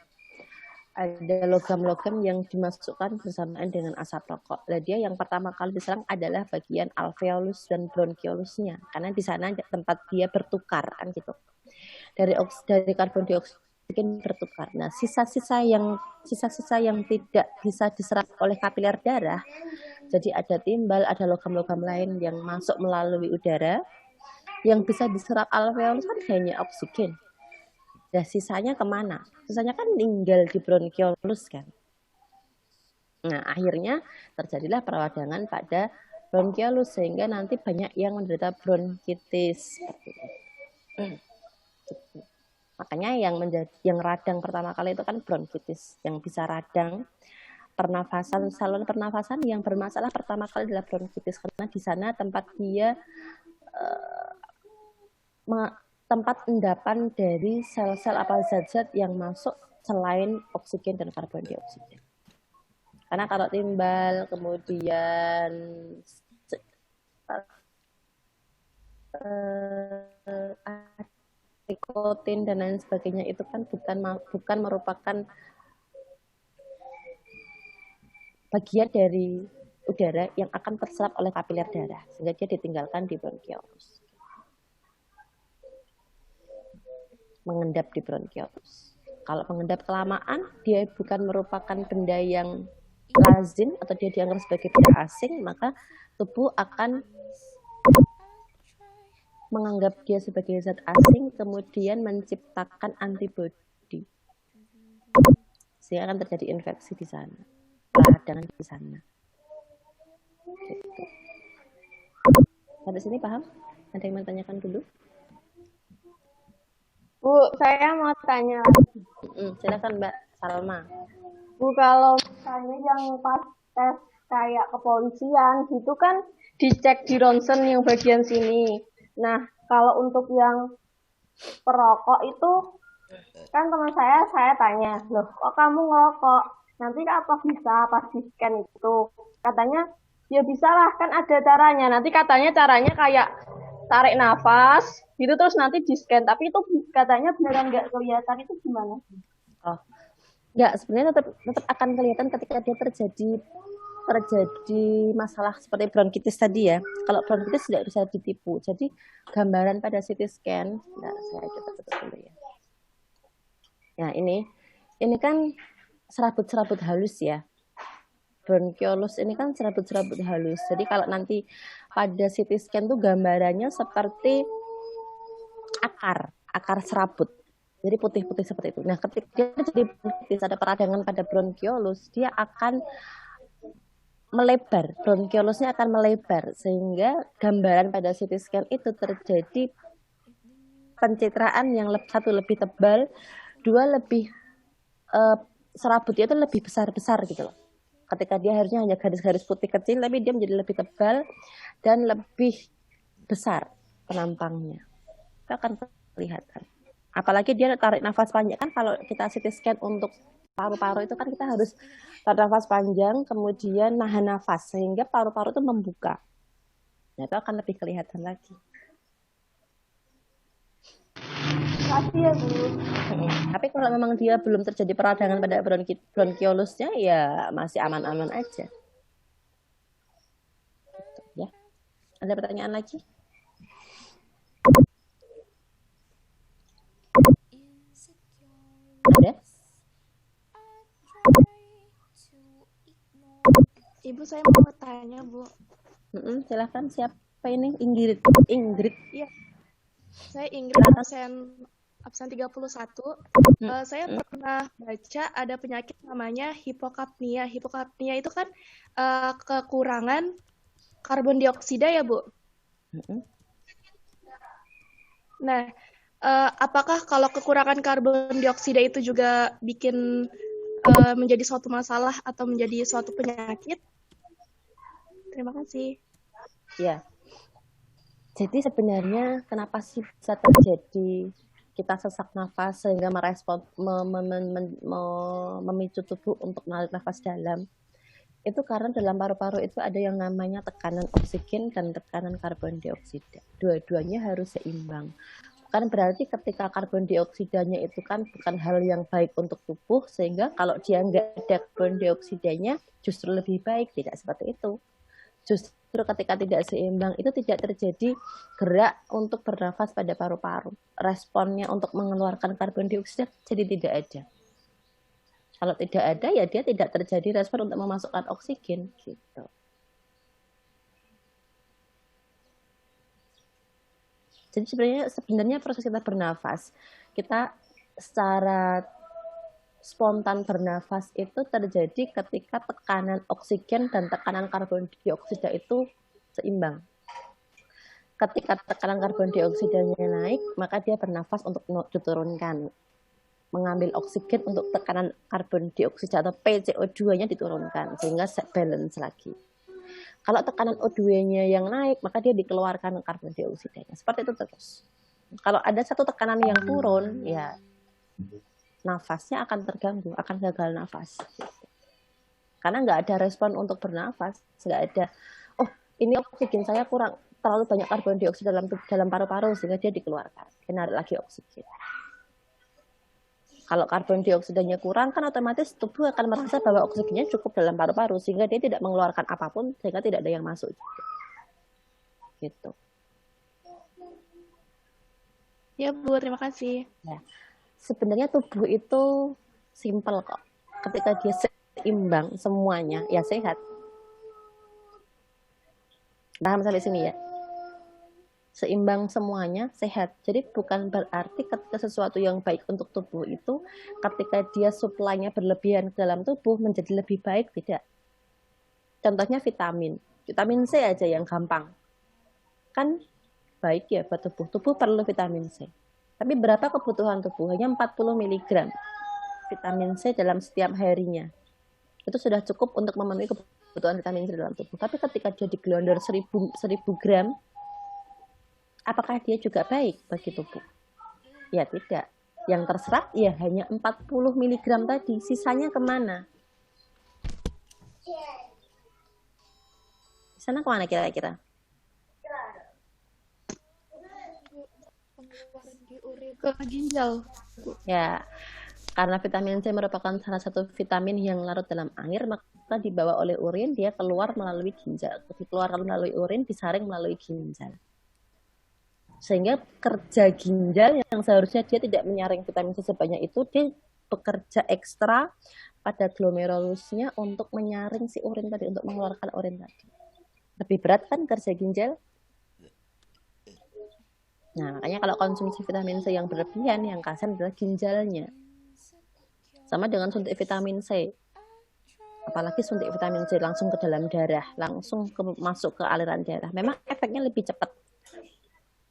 logam-logam yang dimasukkan bersamaan dengan asap rokok. Nah, dia yang pertama kali diserang adalah bagian alveolus dan bronchiolusnya, karena di sana tempat dia bertukar kan gitu. Dari karbon dioksida bertukar. Nah, sisa-sisa yang tidak bisa diserap oleh kapiler darah, jadi ada timbal, ada logam-logam lain yang masuk melalui udara, yang bisa diserap alveolus kan hanya oksigen. Nah, sisanya kemana? Sisanya kan tinggal di bronkiolus kan. Nah, akhirnya terjadilah peradangan pada bronkiolus sehingga nanti banyak yang menderita bronkitis. Makanya yang radang pertama kali itu kan bronkitis, yang bisa radang pernafasan, saluran pernafasan yang bermasalah pertama kali adalah bronkitis, karena di sana tempat dia tempat endapan dari sel-sel apa zat-zat yang masuk selain oksigen dan karbon dioksida. Karena kalau timbal kemudian nikotin dan lain sebagainya itu kan bukan merupakan bagian dari udara yang akan terserap oleh kapiler darah, sehingga dia ditinggalkan di bronkiolus. Mengendap di bronkiolus. Kalau mengendap kelamaan, dia bukan merupakan benda yang lazim atau dia dianggap sebagai benda asing, maka tubuh akan menganggap dia sebagai zat asing, kemudian menciptakan antibodi. Sehingga akan terjadi infeksi di sana, peradangan di sana. Gitu. Sampai sini paham? Ada yang mau tanyakan dulu? Bu, saya mau tanya. Silakan Mbak Salma. Bu, kalau misalnya yang pas tes kayak kepolisian gitu kan dicek di ronsen yang bagian sini. Nah, kalau untuk yang perokok itu kan teman saya tanya, loh kok kamu ngerokok? Nanti apa bisa pas di scan itu? Katanya, ya bisa lah, kan ada caranya. Nanti katanya caranya kayak tarik nafas, gitu terus nanti di scan. Tapi itu katanya beneran nggak kelihatan, itu gimana? Oh, nggak, sebenarnya tetap akan kelihatan ketika dia terjadi masalah seperti bronkitis tadi ya. Kalau bronkitis tidak bisa ditipu. Jadi gambaran pada CT scan, nah saya coba tutup dulu ya. Nah ini kan serabut-serabut halus ya. Bronkiolus ini kan serabut-serabut halus. Jadi kalau nanti pada CT scan tuh gambarannya seperti akar serabut. Jadi putih-putih seperti itu. Nah, ketika dia jadi bronkitis, ada peradangan pada bronkiolus, dia akan melebar. Bronkiolusnya akan melebar sehingga gambaran pada CT scan itu terjadi pencitraan yang satu lebih tebal, dua lebih serabutnya itu lebih besar-besar gitu loh. Ketika dia harusnya hanya garis-garis putih kecil, tapi dia menjadi lebih tebal dan lebih besar penampangnya. Itu akan kelihatan. Apalagi dia tarik nafas panjang, kan kalau kita CT scan untuk paru-paru itu kan kita harus tarik nafas panjang, kemudian nahan nafas, sehingga paru-paru itu membuka. Nah, itu akan lebih kelihatan lagi. Makasih ya, Bu. Tapi kalau memang dia belum terjadi peradangan pada bronkiolusnya, ya masih aman-aman aja. Gitu, ya. Ada pertanyaan lagi? Ada? Ibu, saya mau bertanya, Bu. Silakan, siapa ini? Ingrid. Iya. Saya Ingrid, dosen absen 31. Saya pernah baca ada penyakit namanya hipokapnia. Hipokapnia itu kan kekurangan karbon dioksida ya, Bu? Nah, apakah kalau kekurangan karbon dioksida itu juga bikin menjadi suatu masalah atau menjadi suatu penyakit? Terima kasih. Ya. Jadi sebenarnya kenapa sih bisa terjadi kita sesak nafas sehingga merespon memicu tubuh untuk menarik nafas dalam? Itu karena dalam paru-paru itu ada yang namanya tekanan oksigen dan tekanan karbon dioksida. Dua-duanya harus seimbang. Bukan berarti ketika karbon dioksidanya itu kan bukan hal yang baik untuk tubuh, sehingga kalau dia nggak ada karbon dioksidanya justru lebih baik. Tidak seperti itu. Justru ketika tidak seimbang itu tidak terjadi gerak untuk bernafas pada paru-paru. Responnya untuk mengeluarkan karbon dioksida jadi tidak ada. Kalau tidak ada ya dia tidak terjadi respon untuk memasukkan oksigen gitu. Jadi sebenarnya proses kita bernafas, kita secara spontan bernafas itu terjadi ketika tekanan oksigen dan tekanan karbon dioksida itu seimbang. Ketika tekanan karbon dioksidanya naik, maka dia bernafas untuk diturunkan. Mengambil oksigen untuk tekanan karbon dioksida atau PCO2-nya diturunkan, sehingga balance lagi. Kalau tekanan O2-nya yang naik, maka dia dikeluarkan karbon dioksidanya. Seperti itu terus. Kalau ada satu tekanan yang turun, ya nafasnya akan terganggu, akan gagal nafas. Karena nggak ada respon untuk bernafas, nggak ada, oh ini oksigen saya kurang, terlalu banyak karbon dioksida dalam paru-paru sehingga dia dikeluarkan, menarik lagi oksigen. Kalau karbon dioksidanya kurang kan otomatis tubuh akan merasa bahwa oksigennya cukup dalam paru-paru sehingga dia tidak mengeluarkan apapun sehingga tidak ada yang masuk. Gitu. Ya Bu, terima kasih. Ya. Sebenarnya tubuh itu simpel kok. Ketika dia seimbang semuanya, ya sehat. Paham sampai sini ya? Seimbang semuanya, sehat. Jadi bukan berarti ketika sesuatu yang baik untuk tubuh itu, ketika dia suplainya berlebihan ke dalam tubuh menjadi lebih baik, tidak. Contohnya vitamin. Vitamin C aja yang gampang. Kan baik ya buat tubuh. Tubuh perlu vitamin C. Tapi berapa kebutuhan tubuh? Hanya 40 mg vitamin C dalam setiap harinya. Itu sudah cukup untuk memenuhi kebutuhan vitamin C dalam tubuh. Tapi ketika dia digelondor 1000 gram, apakah dia juga baik bagi tubuh? Ya tidak. Yang terserap ya hanya 40 mg tadi. Sisanya kemana? Sana kemana kira-kira? Ke ginjal. Ya, karena vitamin C merupakan salah satu vitamin yang larut dalam air, maka dibawa oleh urin, dia keluar melalui ginjal. Keluar melalui urin, disaring melalui ginjal. Sehingga kerja ginjal yang seharusnya dia tidak menyaring vitamin C sebanyak itu, dia bekerja ekstra pada glomerulusnya untuk menyaring si urin tadi, untuk mengeluarkan urin tadi. Lebih berat kan kerja ginjal? Nah, makanya kalau konsumsi vitamin C yang berlebihan, yang kasihan adalah ginjalnya. Sama dengan suntik vitamin C. Apalagi suntik vitamin C langsung ke dalam darah, langsung masuk ke aliran darah. Memang efeknya lebih cepat.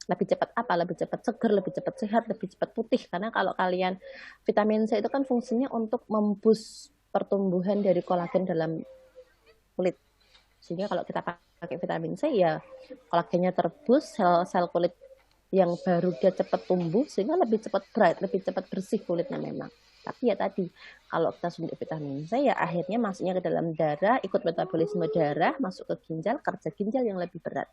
Lebih cepat apa? Lebih cepat segar, lebih cepat sehat, lebih cepat putih. Karena kalau kalian, vitamin C itu kan fungsinya untuk memboost pertumbuhan dari kolagen dalam kulit. Sehingga kalau kita pakai vitamin C, ya kolagennya terboost, sel-sel kulit yang baru dia cepat tumbuh sehingga lebih cepat bright, lebih cepat bersih kulitnya memang. Tapi ya tadi, kalau kita suntik vitamin C ya akhirnya masuknya ke dalam darah, ikut metabolisme darah, masuk ke ginjal, kerja ginjal yang lebih berat.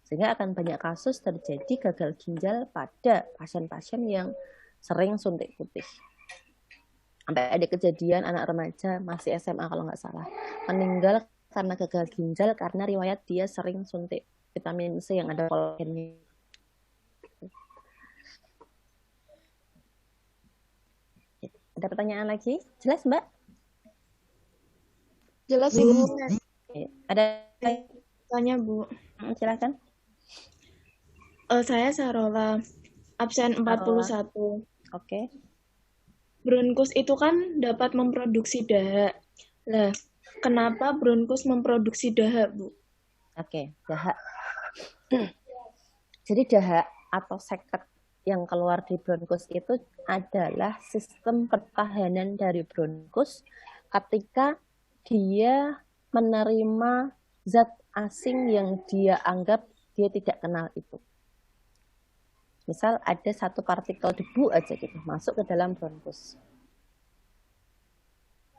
Sehingga akan banyak kasus terjadi gagal ginjal pada pasien-pasien yang sering suntik putih. Sampai ada kejadian anak remaja, masih SMA kalau nggak salah, meninggal karena gagal ginjal karena riwayat dia sering suntik vitamin C yang ada kolagennya. Ada pertanyaan lagi? Jelas, Mbak? Jelas, Ibu. Ada tanya, Bu? Silakan. Saya Sarola. absen 41. Oke. Bronkus itu kan dapat memproduksi dahak. Lah, kenapa bronkus memproduksi dahak, Bu? Oke, dahak. Jadi dahak atau sekret yang keluar di bronkus itu adalah sistem pertahanan dari bronkus ketika dia menerima zat asing yang dia anggap dia tidak kenal itu. Misal ada satu partikel debu aja gitu masuk ke dalam bronkus.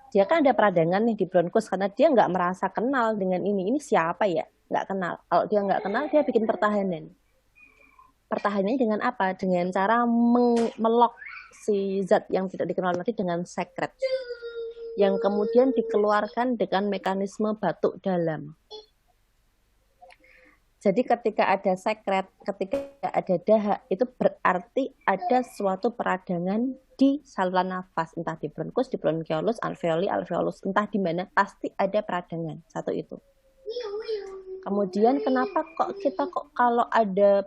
Dia kan ada peradangan nih di bronkus karena dia nggak merasa kenal dengan ini. Ini siapa ya? Nggak kenal. Kalau dia nggak kenal, dia bikin pertahanan. Pertahanannya dengan apa? Dengan cara melok si zat yang tidak dikenal tadi dengan sekret. Yang kemudian dikeluarkan dengan mekanisme batuk dalam. Jadi ketika ada sekret, ketika ada dahak, itu berarti ada suatu peradangan di saluran nafas, entah di bronkus, di bronkiolus, alveolus, entah di mana, pasti ada peradangan. Satu itu. Kemudian kenapa kita kalau ada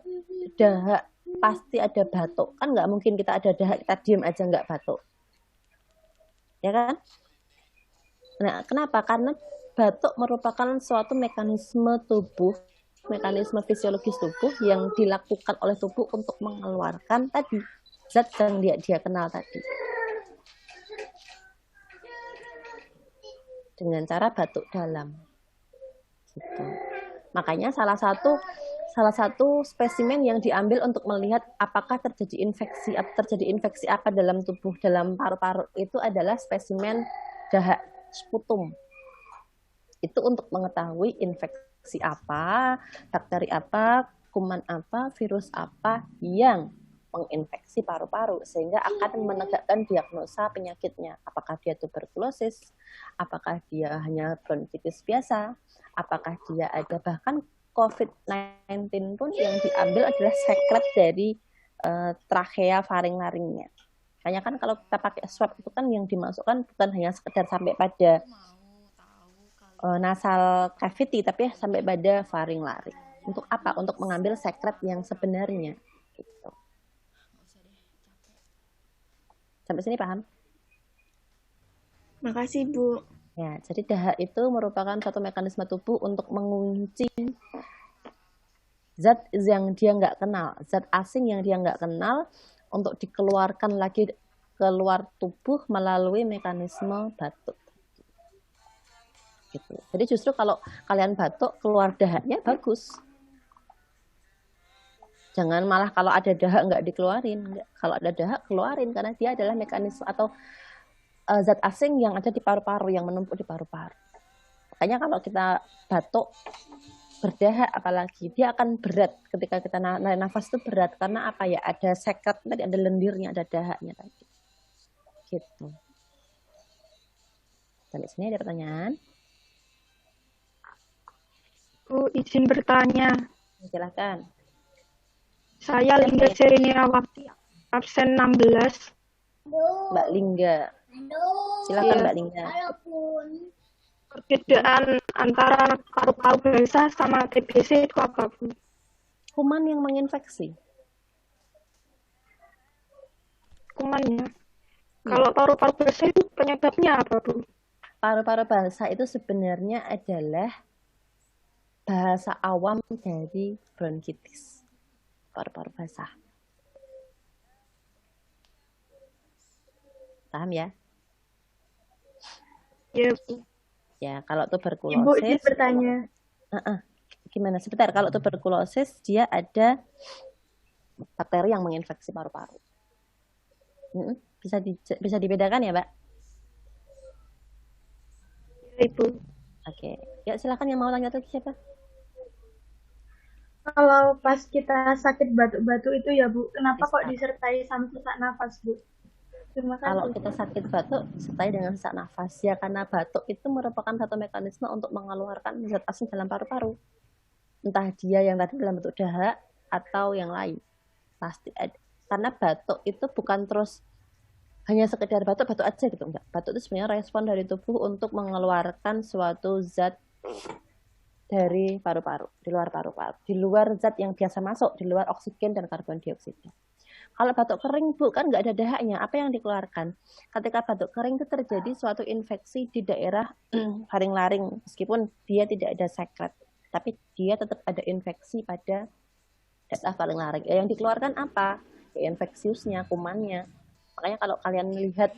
dahak pasti ada batuk? Kan nggak mungkin kita ada dahak, kita diam aja nggak batuk. Ya kan? Nah, kenapa? Karena batuk merupakan suatu mekanisme tubuh, mekanisme fisiologis tubuh yang dilakukan oleh tubuh untuk mengeluarkan tadi zat yang dia kenal tadi dengan cara batuk dalam gitu. Makanya salah satu spesimen yang diambil untuk melihat apakah terjadi infeksi apa dalam tubuh, dalam paru-paru itu adalah spesimen dahak sputum. Itu untuk mengetahui infeksi apa, bakteri apa, kuman apa, virus apa yang menginfeksi paru-paru sehingga akan menegakkan diagnosa penyakitnya. Apakah dia tuberkulosis, apakah dia hanya bronkitis biasa, apakah dia ada bahkan COVID-19 pun yang diambil adalah sekret dari trachea faring-laringnya. Hanya kan kalau kita pakai swab itu kan yang dimasukkan bukan hanya sekedar sampai pada nasal cavity tapi sampai pada faring-laring. Untuk apa? Untuk mengambil sekret yang sebenarnya. Gitu. Sampai sini paham? Makasih, Bu. Ya, jadi dahak itu merupakan suatu mekanisme tubuh untuk mengunci zat yang dia nggak kenal, zat asing yang dia nggak kenal untuk dikeluarkan lagi keluar tubuh melalui mekanisme batuk. Gitu. Jadi justru kalau kalian batuk keluar dahaknya bagus. Jangan malah kalau ada dahak nggak dikeluarin. Kalau ada dahak keluarin karena dia adalah mekanisme atau zat asing yang ada di paru-paru, yang menumpuk di paru-paru. Makanya kalau kita batuk berdahak apalagi dia akan berat ketika kita nafas itu berat karena apa ya? Ada sekret tadi, ada lendirnya, ada dahaknya tadi. Gitu. Sampai sini ada pertanyaan? Bu, izin bertanya. Silakan. Saya Lingga Seriniawati, absen 16. Mbak Lingga. Silakan Mbak Lingga. Perbedaan antara paru-paru basah sama TBC itu apa, Bu? Kuman yang menginfeksi. Kumannya. Kalau paru-paru basah itu penyebabnya apa, Bu? Paru-paru basah itu sebenarnya adalah bahasa awam dari bronkitis. Paru-paru basah. Paham ya? Ya, Ya, kalau tuberkulosis. Ibu izin bertanya. Gimana? Sebentar, kalau tuberkulosis dia ada bakteri yang menginfeksi paru-paru. Bisa dibedakan ya, Mbak? Ibu. Oke. Ya, silakan yang mau tanya tuh siapa? Kalau pas kita sakit batuk-batuk itu ya Bu, kenapa kok disertai sama sesak nafas Bu? Terima kasih. Kalau kita sakit batuk, disertai dengan sesak nafas. Ya karena batuk itu merupakan satu mekanisme untuk mengeluarkan zat asing dalam paru-paru. Entah dia yang tadi dalam bentuk dahak atau yang lain. Pasti ada. Karena batuk itu bukan terus hanya sekedar batuk aja gitu. Enggak. Batuk itu sebenarnya respon dari tubuh untuk mengeluarkan suatu zat dari paru-paru, di luar paru-paru, di luar zat yang biasa masuk, di luar oksigen dan karbon dioksida. Kalau batuk kering, Bu, kan nggak ada dahaknya. Apa yang dikeluarkan? Ketika batuk kering itu terjadi suatu infeksi di daerah laring-laring, meskipun dia tidak ada sekret, tapi dia tetap ada infeksi pada daerah laring-laring. Yang dikeluarkan apa? Ya, infeksiusnya, kumannya. Makanya kalau kalian melihat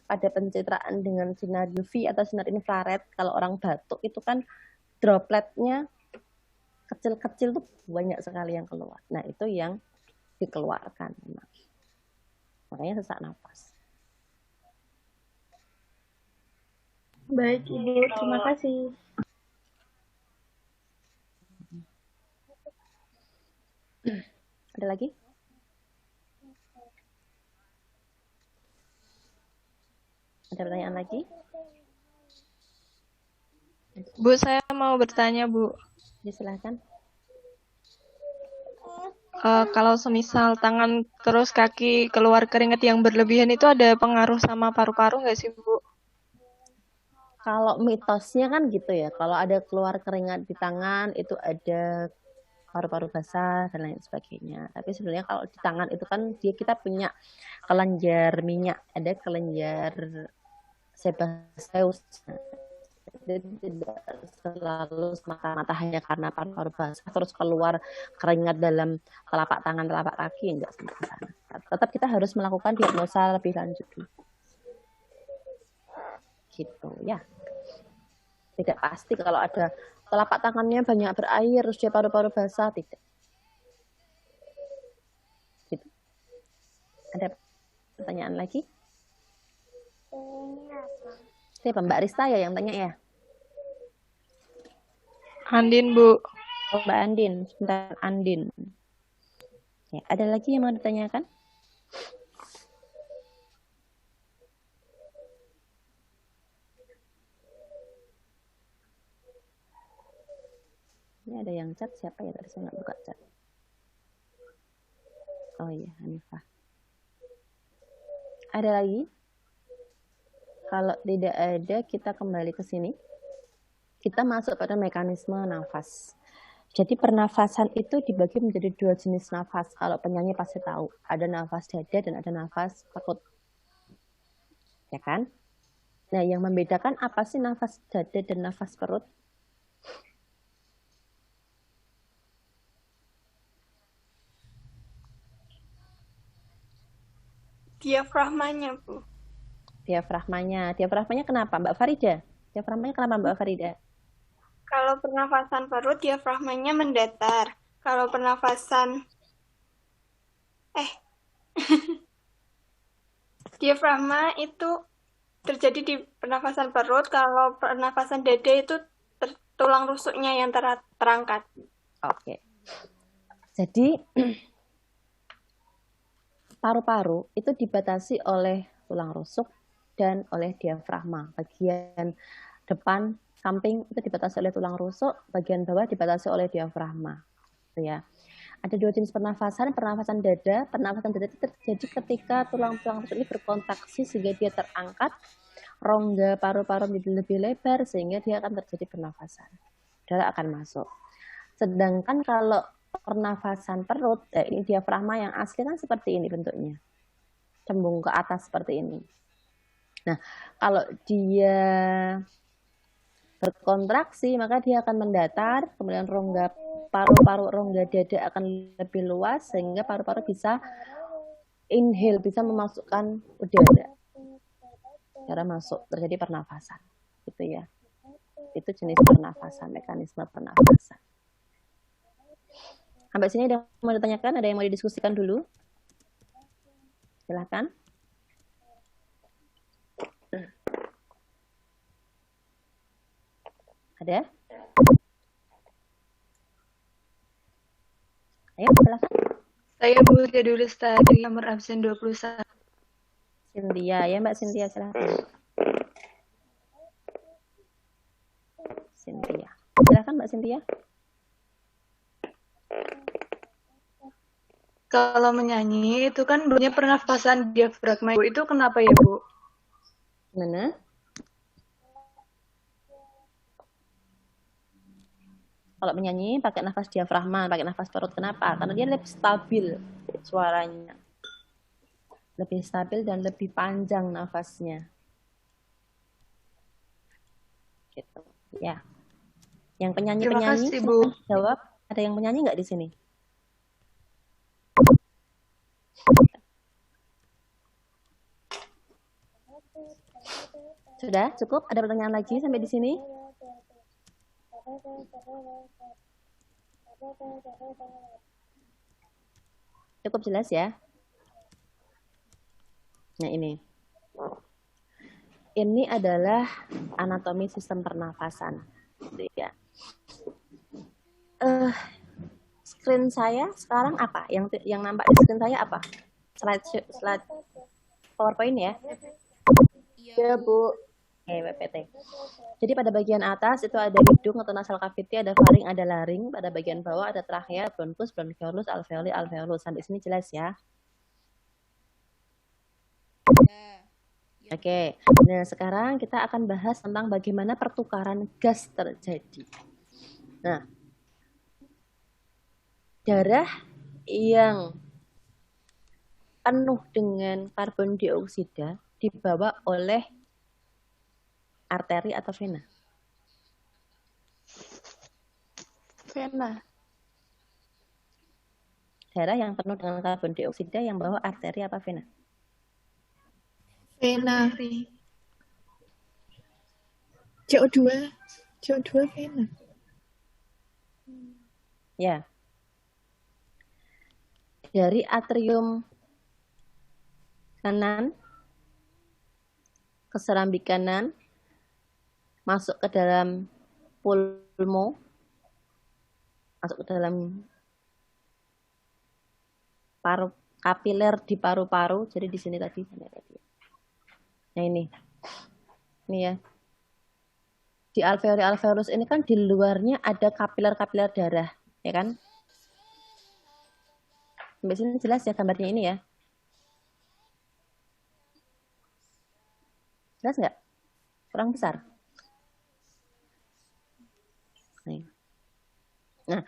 pada pencitraan dengan sinar UV atau sinar infrared, kalau orang batuk itu kan dropletnya kecil-kecil tuh banyak sekali yang keluar. Nah, itu yang dikeluarkan. Makanya sesak nafas. Baik, Ibu. Terima kasih. Ada lagi? Ada pertanyaan lagi? Bu, saya mau bertanya, Bu. Silakan. Kalau semisal tangan terus kaki keluar keringat yang berlebihan itu ada pengaruh sama paru-paru nggak sih, Bu? Kalau mitosnya kan gitu ya, kalau ada keluar keringat di tangan itu ada paru-paru basah dan lain sebagainya. Tapi sebenarnya kalau di tangan itu kan kita punya kelenjar minyak, ada kelenjar sebaceous. Jadi tidak selalu semata-mata hanya karena paru-paru basah terus keluar keringat dalam telapak tangan, telapak kaki, enggak seperti sana. Tetap kita harus melakukan diagnosa lebih lanjut. Gitu ya. Tidak pasti kalau ada telapak tangannya banyak berair terus dia paru-paru basah, tidak. Gitu. Ada pertanyaan lagi? Siapa, Mbak Rista ya yang tanya ya? Andin, Bu. Oh, Mbak Andin. Sebentar, Andin. Ya, ada lagi yang mau ditanyakan? Ini ada yang chat, siapa ya? Tadi saya nggak buka chat. Oh iya, Hanifah. Ada lagi? Kalau tidak ada, kita kembali ke sini. Kita masuk pada mekanisme nafas. Jadi pernafasan itu dibagi menjadi 2 jenis nafas. Kalau penyanyi pasti tahu, ada nafas dada dan ada nafas perut. Ya kan? Nah, yang membedakan apa sih nafas dada dan nafas perut? Diafragmanya, Bu. Diafragmanya kenapa, Mbak Farida? Diafragmanya kenapa, Mbak Farida? Kalau pernafasan perut, diafragmanya mendatar. Kalau pernafasan diafragma itu terjadi di pernafasan perut. Kalau pernafasan dada itu tulang rusuknya yang terangkat. Oke. Jadi paru-paru itu dibatasi oleh tulang rusuk dan oleh diafragma. Bagian depan samping itu dibatasi oleh tulang rusuk, bagian bawah dibatasi oleh diafragma. Ya. Ada 2 jenis pernafasan dada. Pernafasan dada itu terjadi ketika tulang-tulang rusuk ini berkontraksi sehingga dia terangkat, rongga paru-paru menjadi lebih lebar sehingga dia akan terjadi pernafasan. Darah akan masuk. Sedangkan kalau pernafasan perut, ini diafragma yang asli kan seperti ini bentuknya. Cembung ke atas seperti ini. Nah, kalau dia berkontraksi, maka dia akan mendatar, kemudian rongga paru-paru, rongga dada akan lebih luas, sehingga paru-paru bisa inhale, bisa memasukkan udara. Cara masuk, terjadi pernafasan. Gitu ya. Itu jenis pernafasan, mekanisme pernafasan. Sampai sini ada yang mau ditanyakan, ada yang mau didiskusikan dulu? Silakan. Ada? Ayo, silakan. Saya Bu Jadulus tadi nomor absen 21. Cynthia, ya Mbak Cynthia, silakan. Cynthia. Silakan Mbak Cynthia. Kalau menyanyi itu kan bunyi pernafasan diafragma, itu kenapa ya, Bu? Mana? Kalau menyanyi pakai nafas diafragma, pakai nafas perut. Kenapa? Karena dia lebih stabil suaranya. lebih stabil dan lebih panjang nafasnya. Gitu. Ya. Yang penyanyi-penyanyi jawab. Ada yang menyanyi nggak di sini? Sudah cukup? Ada pertanyaan lagi sampai di sini? Cukup jelas ya? Nah ini. Ini adalah anatomi sistem pernafasan. Gitu ya. Screen saya sekarang apa? Yang nampak di screen saya apa? Slide PowerPoint ya? Iya, Bu. WPT. Jadi pada bagian atas itu ada hidung atau nasal cavity, ada faring, ada laring. Pada bagian bawah ada trachea, bronchus, bronchiolus, alveoli, alveolus. Sampai sini jelas ya? Oke. Nah sekarang kita akan bahas tentang bagaimana pertukaran gas terjadi. Nah, darah yang penuh dengan karbon dioksida dibawa oleh arteri atau vena? Vena. Darah yang penuh dengan karbon dioksida yang bawa arteri apa vena? Vena. CO2 vena. Ya. Dari atrium kanan ke serambi kanan masuk ke dalam pulmo, masuk ke dalam paru, kapiler di paru-paru. Jadi di sini tadi. Nah ini ya. Di alveoli alveolus ini kan di luarnya ada kapiler-kapiler darah, ya kan? Sampai sini jelas ya gambarnya ini ya? Jelas nggak? Kurang besar? Nah,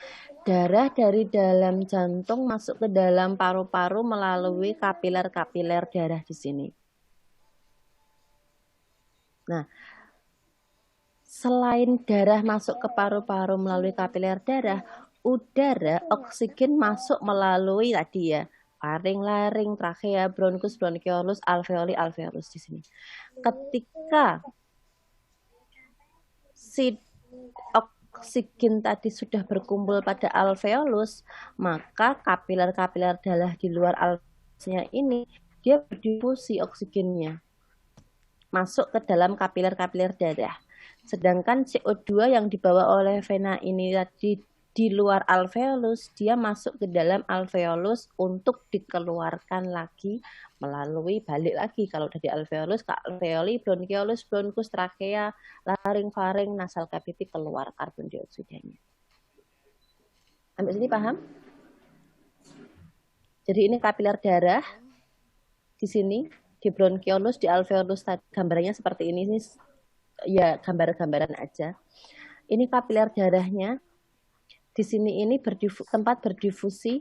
darah dari dalam jantung masuk ke dalam paru-paru melalui kapiler-kapiler darah di sini. Nah, selain darah masuk ke paru-paru melalui kapiler darah, udara, oksigen masuk melalui tadi ya, faring, laring, trachea, bronchus, bronchiolus, alveoli, alveolus di sini. Ketika si oksigen tadi sudah berkumpul pada alveolus, maka kapiler-kapiler darah di luar alveolusnya ini dia berdifusi oksigennya masuk ke dalam kapiler-kapiler darah. Sedangkan CO2 yang dibawa oleh vena ini tadi di luar alveolus, dia masuk ke dalam alveolus untuk dikeluarkan lagi melalui balik lagi. Kalau udah di alveolus ke alveoli, bronchiolus, bronchus, trachea, laring, faring, nasal cavity, keluar karbon dioksidanya. Sampai sini paham? Jadi ini kapiler darah di sini, di bronchiolus, di alveolus, gambarnya seperti ini ya, gambar-gambaran aja. Ini kapiler darahnya. Di sini ini tempat berdifusi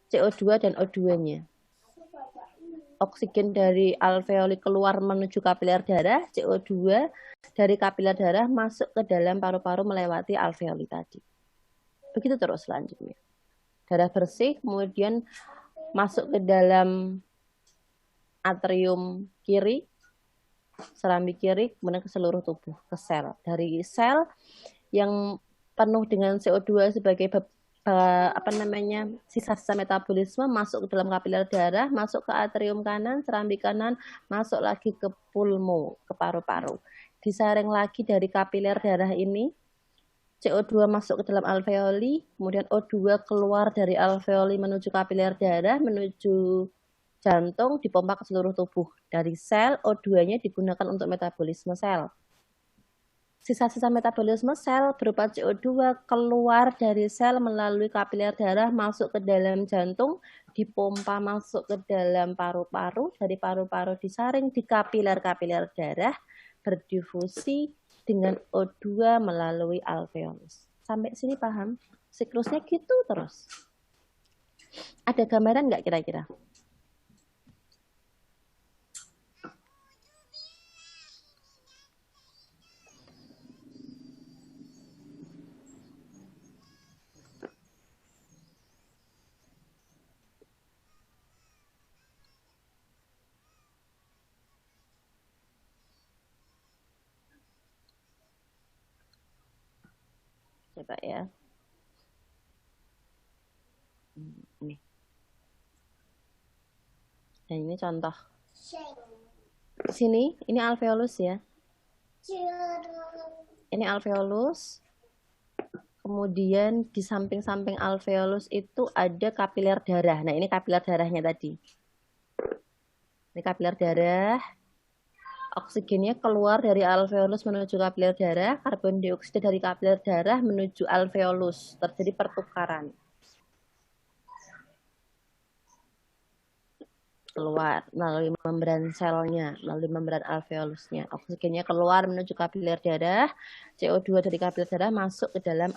CO2 dan O2-nya. Oksigen dari alveoli keluar menuju kapiler darah, CO2 dari kapiler darah masuk ke dalam paru-paru melewati alveoli tadi. Begitu terus selanjutnya. Darah bersih kemudian masuk ke dalam atrium kiri, serambi kiri, kemudian ke seluruh tubuh, ke sel. Dari sel yang penuh dengan CO2 sebagai sisa-sisa metabolisme masuk ke dalam kapiler darah, masuk ke atrium kanan, serambi kanan, masuk lagi ke pulmo, ke paru-paru. Disaring lagi dari kapiler darah ini, CO2 masuk ke dalam alveoli, kemudian O2 keluar dari alveoli menuju kapiler darah, menuju jantung, dipompa ke seluruh tubuh. Dari sel, O2-nya digunakan untuk metabolisme sel. Sisa-sisa metabolisme sel berupa CO2 keluar dari sel melalui kapiler darah masuk ke dalam jantung, dipompa masuk ke dalam paru-paru, dari paru-paru disaring di kapiler-kapiler darah, berdifusi dengan O2 melalui alveolus. Sampai sini paham? Siklusnya gitu terus. Ada gambaran nggak kira-kira? Coba ya. Nih. Nah, ini contoh. Di sini, ini alveolus ya. Ini alveolus. Kemudian di samping-samping alveolus itu ada kapiler darah. Nah, ini kapiler darahnya tadi. Ini kapiler darah. Oksigennya keluar dari alveolus menuju kapiler darah, karbon dioksida dari kapiler darah menuju alveolus. Terjadi pertukaran. Keluar melalui membran selnya, melalui membran alveolusnya. Oksigennya keluar menuju kapiler darah, CO2 dari kapiler darah masuk ke dalam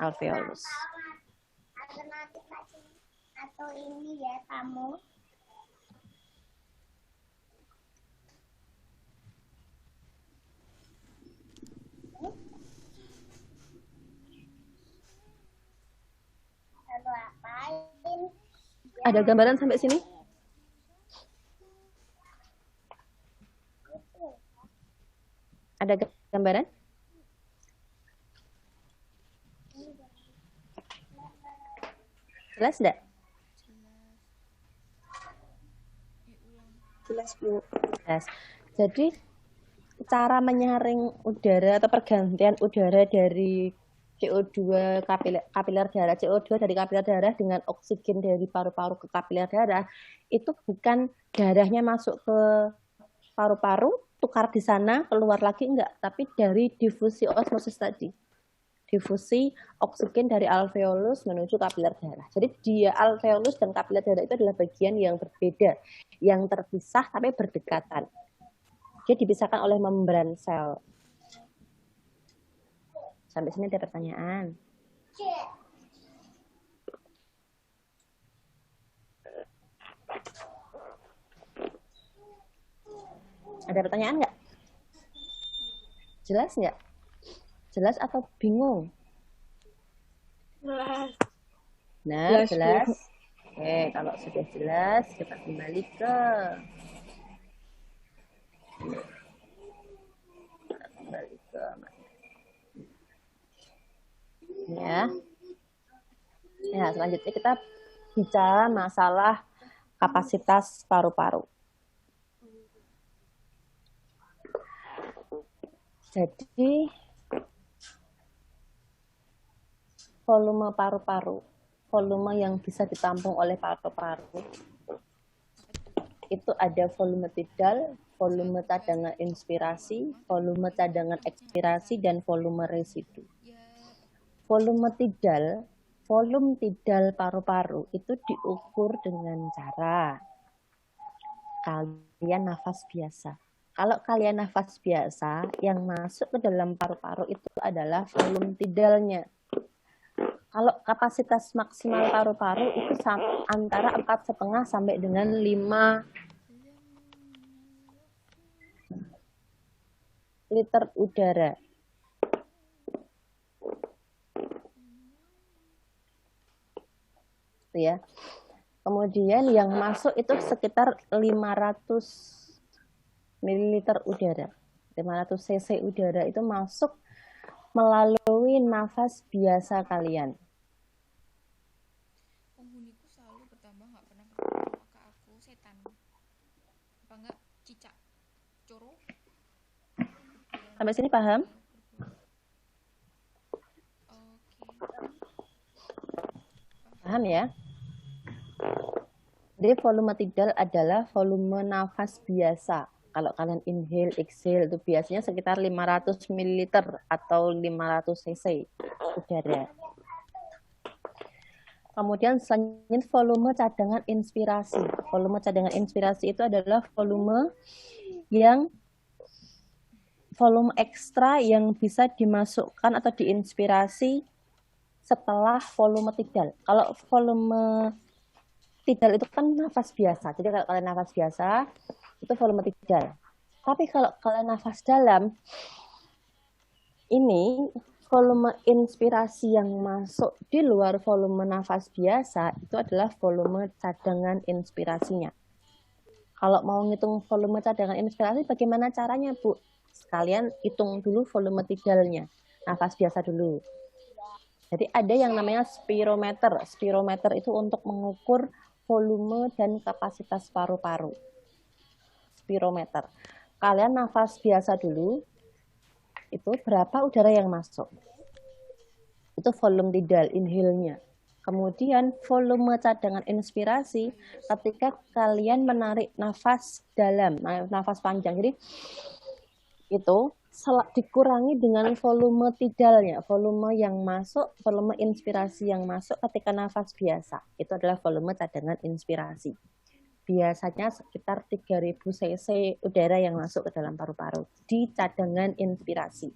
alveolus. Atau ini ya kamu. Lalu apain? Ada gambaran sampai sini? Ada gambaran? Jelas enggak? Jelas, Bu. Jelas. Jadi cara menyaring udara atau pergantian udara dari CO2 kapiler darah, CO2 dari kapiler darah dengan oksigen dari paru-paru ke kapiler darah, itu bukan darahnya masuk ke paru-paru, tukar di sana, keluar lagi, enggak. Tapi dari difusi osmosis tadi. Difusi oksigen dari alveolus menuju kapiler darah. Jadi dia alveolus dan kapiler darah itu adalah bagian yang berbeda, yang terpisah tapi berdekatan. Dia dipisahkan oleh membran sel. Sampai sini ada pertanyaan? Ada pertanyaan nggak? Jelas nggak? Jelas atau bingung? Jelas. Nah, jelas. Oke, kalau sudah jelas, kita kembali ke ya. Ya, selanjutnya kita bicara masalah kapasitas paru-paru. Jadi volume paru-paru, volume yang bisa ditampung oleh paru-paru itu ada volume tidal, volume cadangan inspirasi, volume cadangan ekspirasi, dan volume residu. Volume tidal paru-paru itu diukur dengan cara kalian nafas biasa. Kalau kalian nafas biasa, yang masuk ke dalam paru-paru itu adalah volume tidalnya. Kalau kapasitas maksimal paru-paru itu antara 4,5 sampai dengan 5 liter udara. Ya. Kemudian yang masuk itu sekitar 500 ml udara. 500 cc udara itu masuk melalui nafas biasa kalian. Penghuniku selalu bertambah, nggak pernah berkurang. Apakah aku setan? Apa enggak cicak? Coro? Sampai sini paham? Paham ya? Jadi volume tidal adalah volume nafas biasa. Kalau kalian inhale, exhale itu biasanya sekitar 500 ml atau 500 cc udara. Kemudian selanjutnya volume cadangan inspirasi. Volume cadangan inspirasi itu adalah volume ekstra yang bisa dimasukkan atau diinspirasi setelah volume tidal. Kalau volume tidal itu kan nafas biasa. Jadi kalau kalian nafas biasa, itu volume tidal. Tapi kalau kalian nafas dalam, ini volume inspirasi yang masuk di luar volume nafas biasa, itu adalah volume cadangan inspirasinya. Kalau mau ngitung volume cadangan inspirasi, bagaimana caranya, Bu? Sekalian hitung dulu volume tidalnya. nafas biasa dulu. Jadi ada yang namanya spirometer. Spirometer itu untuk mengukur volume dan kapasitas paru-paru. Spirometer. Kalian nafas biasa dulu. Itu berapa udara yang masuk. Itu volume tidal, inhale-nya. Kemudian volume cadangan inspirasi ketika kalian menarik nafas dalam, nafas panjang. Jadi itu dikurangi dengan volume tidalnya, volume yang masuk, volume inspirasi yang masuk ketika nafas biasa. Itu adalah volume cadangan inspirasi. Biasanya sekitar 3000 cc udara yang masuk ke dalam paru-paru di cadangan inspirasi.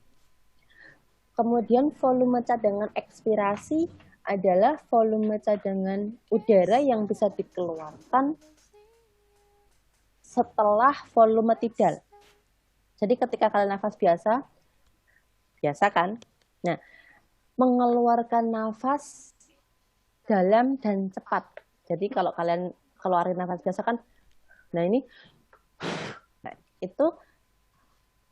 Kemudian volume cadangan ekspirasi adalah volume cadangan udara yang bisa dikeluarkan setelah volume tidal. Jadi ketika kalian nafas biasa kan? Nah, mengeluarkan nafas dalam dan cepat. Jadi kalau kalian keluarin nafas biasa kan, nah ini, nah, itu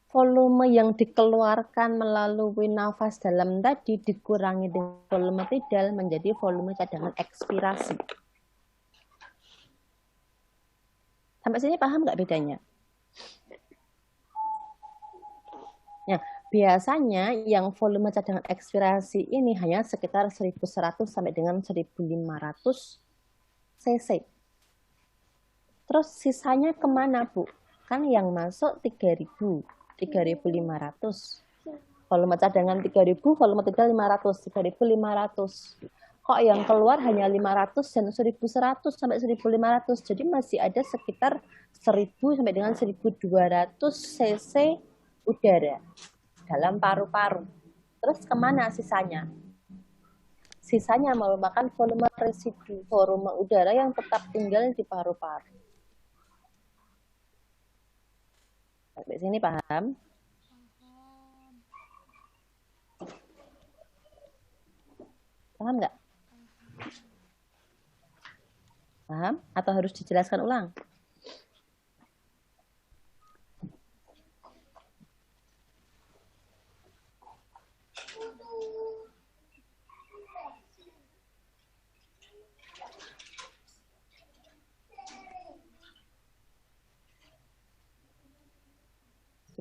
volume yang dikeluarkan melalui nafas dalam tadi dikurangi dengan volume tidal menjadi volume cadangan ekspirasi. Sampai sini paham nggak bedanya? Nah, biasanya yang volume cadangan ekspirasi ini hanya sekitar 1100 sampai dengan 1500 cc. Terus sisanya kemana, Bu? Kan yang masuk 3000. 3.500. Volume cadangan 3.000, volume tidal 500, 3.500. Kok yang keluar hanya 500 dan 1.100 sampai 1.500. Jadi masih ada sekitar 1.000 sampai dengan 1.200 cc udara dalam paru-paru. Terus kemana sisanya? Sisanya merupakan volume residu, volume udara yang tetap tinggal di paru-paru. Sampai sini paham? Paham nggak? Paham? Atau harus dijelaskan ulang?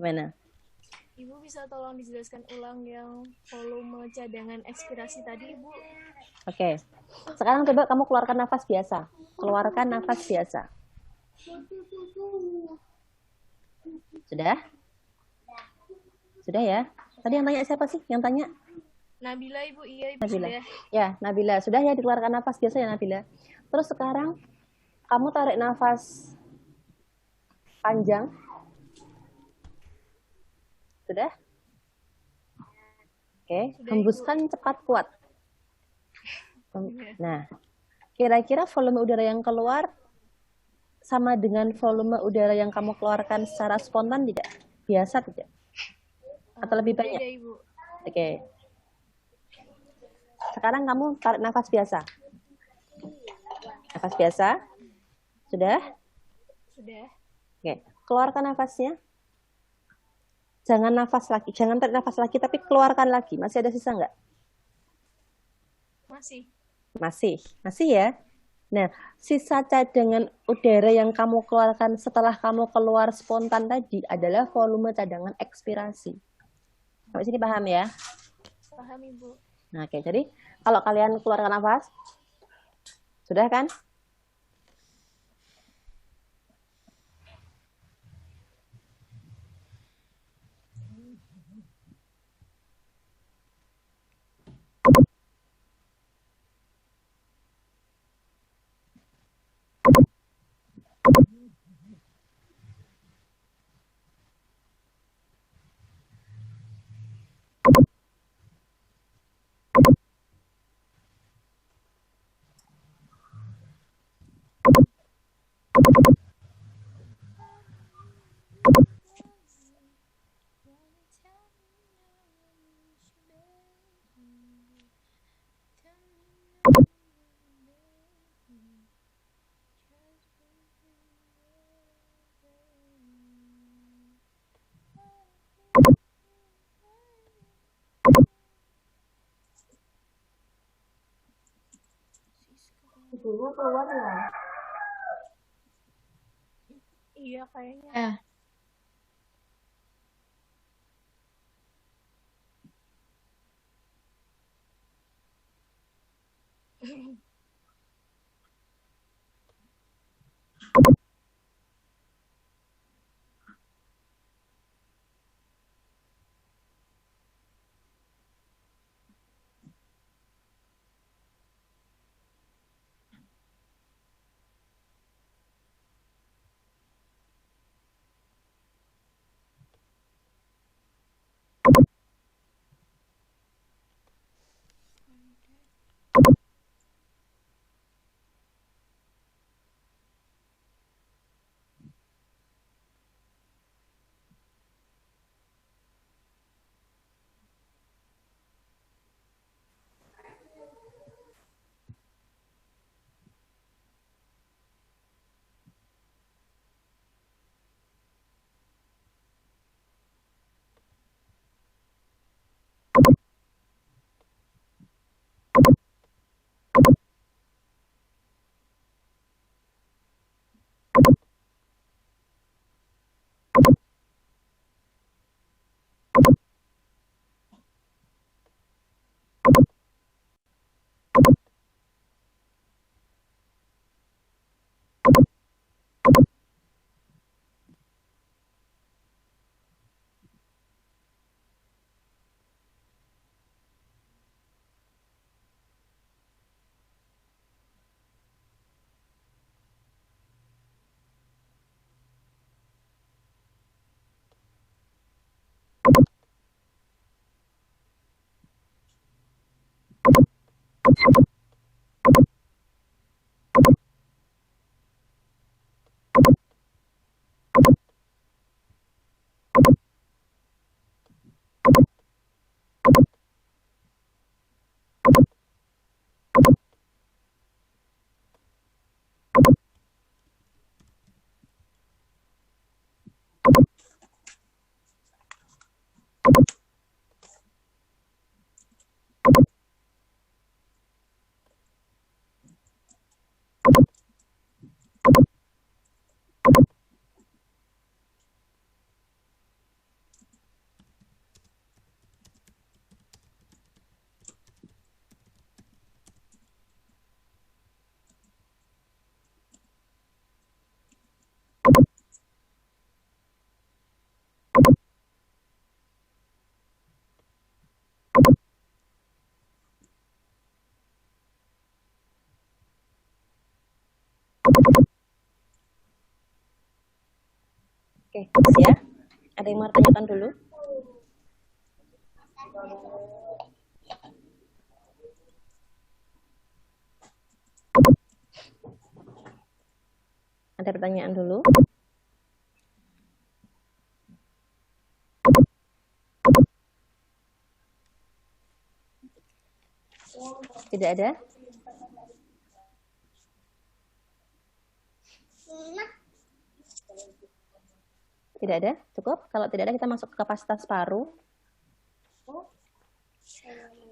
Gimana? Ibu bisa tolong dijelaskan ulang yang volume cadangan ekspirasi tadi, Ibu? Oke. Sekarang coba kamu keluarkan nafas biasa. Keluarkan nafas biasa. Sudah? Sudah ya? Tadi yang tanya siapa sih? Yang tanya? Nabila, Ibu. Iya, Ibu. Nabila. Sudah. Ya, Nabila. Sudah ya dikeluarkan nafas biasa ya, Nabila. Terus sekarang kamu tarik nafas panjang. Sudah? Oke, hembuskan cepat kuat. Nah, kira-kira volume udara yang keluar sama dengan volume udara yang kamu keluarkan secara spontan tidak? Biasa tidak? Atau lebih banyak? Oke. Sekarang kamu tarik nafas biasa. Nafas biasa. Sudah? Sudah. Oke, keluarkan nafasnya. Jangan nafas lagi, jangan tarik nafas lagi, tapi keluarkan lagi. Masih ada sisa nggak? Masih ya. Nah, sisa cadangan udara yang kamu keluarkan setelah kamu keluar spontan tadi adalah volume cadangan ekspirasi. Sampai sini paham ya? Paham, Ibu. Nah, oke, jadi kalau kalian keluarkan nafas, sudah kan? dulu keluar ya? Iya kayaknya. Oke, ya. Ada yang mau tanyakan dulu? Ada pertanyaan dulu? Tidak ada? Tidak ada? Cukup? Kalau tidak ada, kita masuk ke kapasitas paru.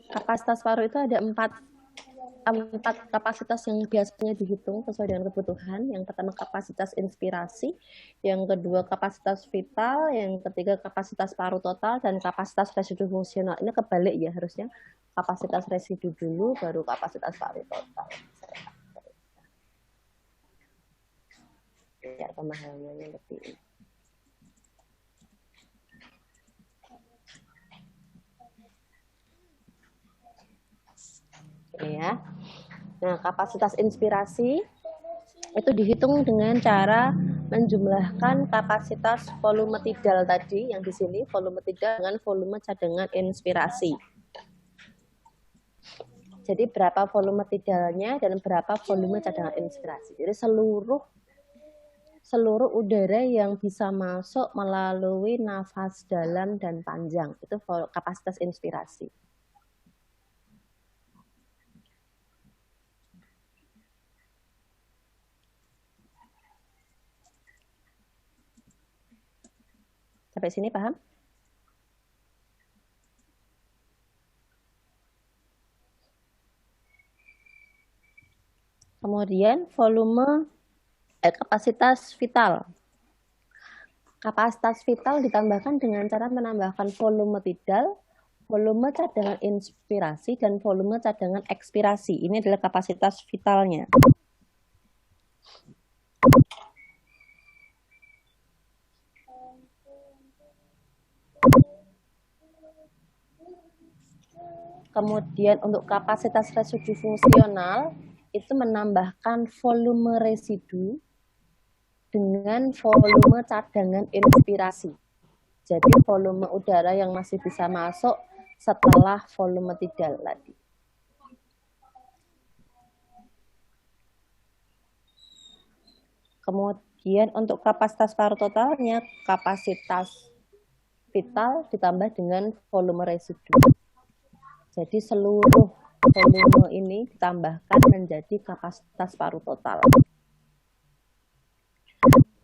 Kapasitas paru itu ada empat kapasitas yang biasanya dihitung sesuai dengan kebutuhan. Yang pertama kapasitas inspirasi, yang kedua kapasitas vital, yang ketiga kapasitas paru total, dan kapasitas residu fungsional. Ini kebalik ya harusnya. Kapasitas residu dulu, baru kapasitas paru total. Ya, pemahamannya lebih. Ya. Nah, kapasitas inspirasi itu dihitung dengan cara menjumlahkan kapasitas volume tidal tadi yang di sini volume tidal dengan volume cadangan inspirasi. Jadi berapa volume tidalnya dan berapa volume cadangan inspirasi. Jadi seluruh udara yang bisa masuk melalui nafas dalam dan panjang itu kapasitas inspirasi. Sampai sini paham? Kemudian kapasitas vital. Kapasitas vital ditambahkan dengan cara menambahkan volume tidal, volume cadangan inspirasi, dan volume cadangan ekspirasi. Ini adalah kapasitas vitalnya. Kemudian untuk kapasitas residu fungsional, itu menambahkan volume residu dengan volume cadangan inspirasi. Jadi volume udara yang masih bisa masuk setelah volume tidal tadi. Kemudian untuk kapasitas paru totalnya, kapasitas vital ditambah dengan volume residu. Jadi seluruh volume ini ditambahkan menjadi kapasitas paru total.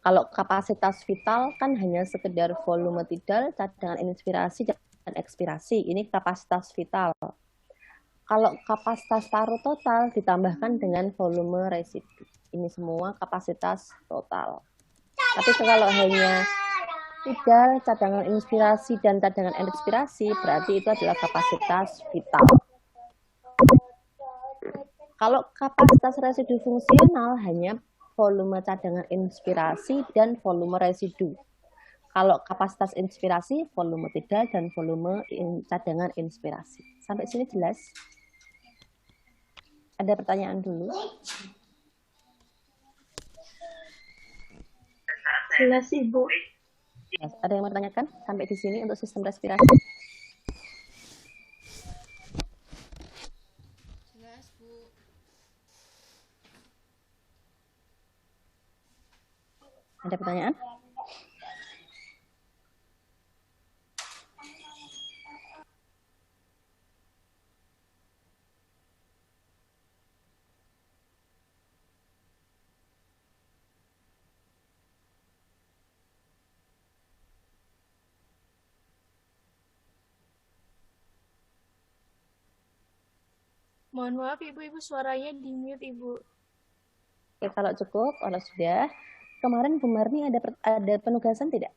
Kalau kapasitas vital kan hanya sekedar volume tidal, cadangan inspirasi, dan ekspirasi. Ini kapasitas vital. Kalau kapasitas paru total ditambahkan dengan volume residu. Ini semua kapasitas total. Tapi kalau hanya tidal, cadangan inspirasi, dan cadangan ekspirasi, berarti itu adalah kapasitas vital. Kalau kapasitas residu fungsional hanya volume cadangan inspirasi dan volume residu. Kalau kapasitas inspirasi, volume tidal dan volume cadangan inspirasi. Sampai sini jelas? Ada pertanyaan dulu? Jelas, Ibu. Ada yang mau tanyakan sampai di sini untuk sistem respirasi? Jelas, Bu. Ada pertanyaan? Mohon maaf Ibu, suaranya di-mute Ibu. Oke, kalau cukup, kalau sudah. Kemarin Bu Marni ada penugasan tidak?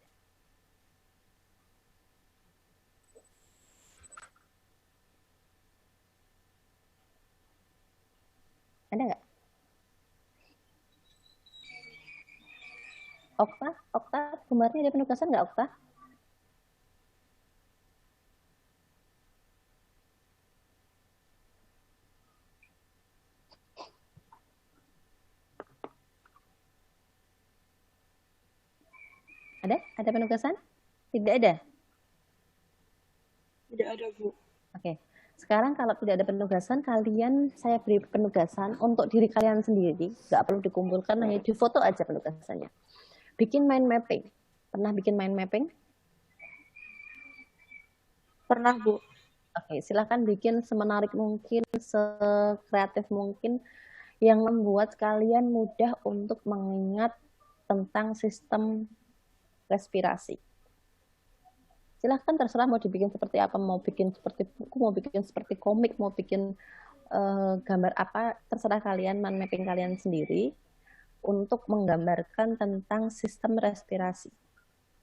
Ada nggak? Okta, Bu Marni ada penugasan nggak, Okta? Ada? Ada penugasan? Tidak ada? Tidak ada, Bu. Oke. Sekarang kalau tidak ada penugasan, saya beri penugasan untuk diri kalian sendiri. Nggak perlu dikumpulkan, hanya di foto aja penugasannya. Bikin mind mapping. Pernah bikin mind mapping? Pernah, Bu. Oke, silakan bikin semenarik mungkin, sekreatif mungkin, yang membuat kalian mudah untuk mengingat tentang sistem respirasi. Silahkan terserah mau dibikin seperti apa, mau bikin seperti buku, mau bikin seperti komik, mau bikin gambar apa, terserah kalian, mind mapping kalian sendiri untuk menggambarkan tentang sistem respirasi.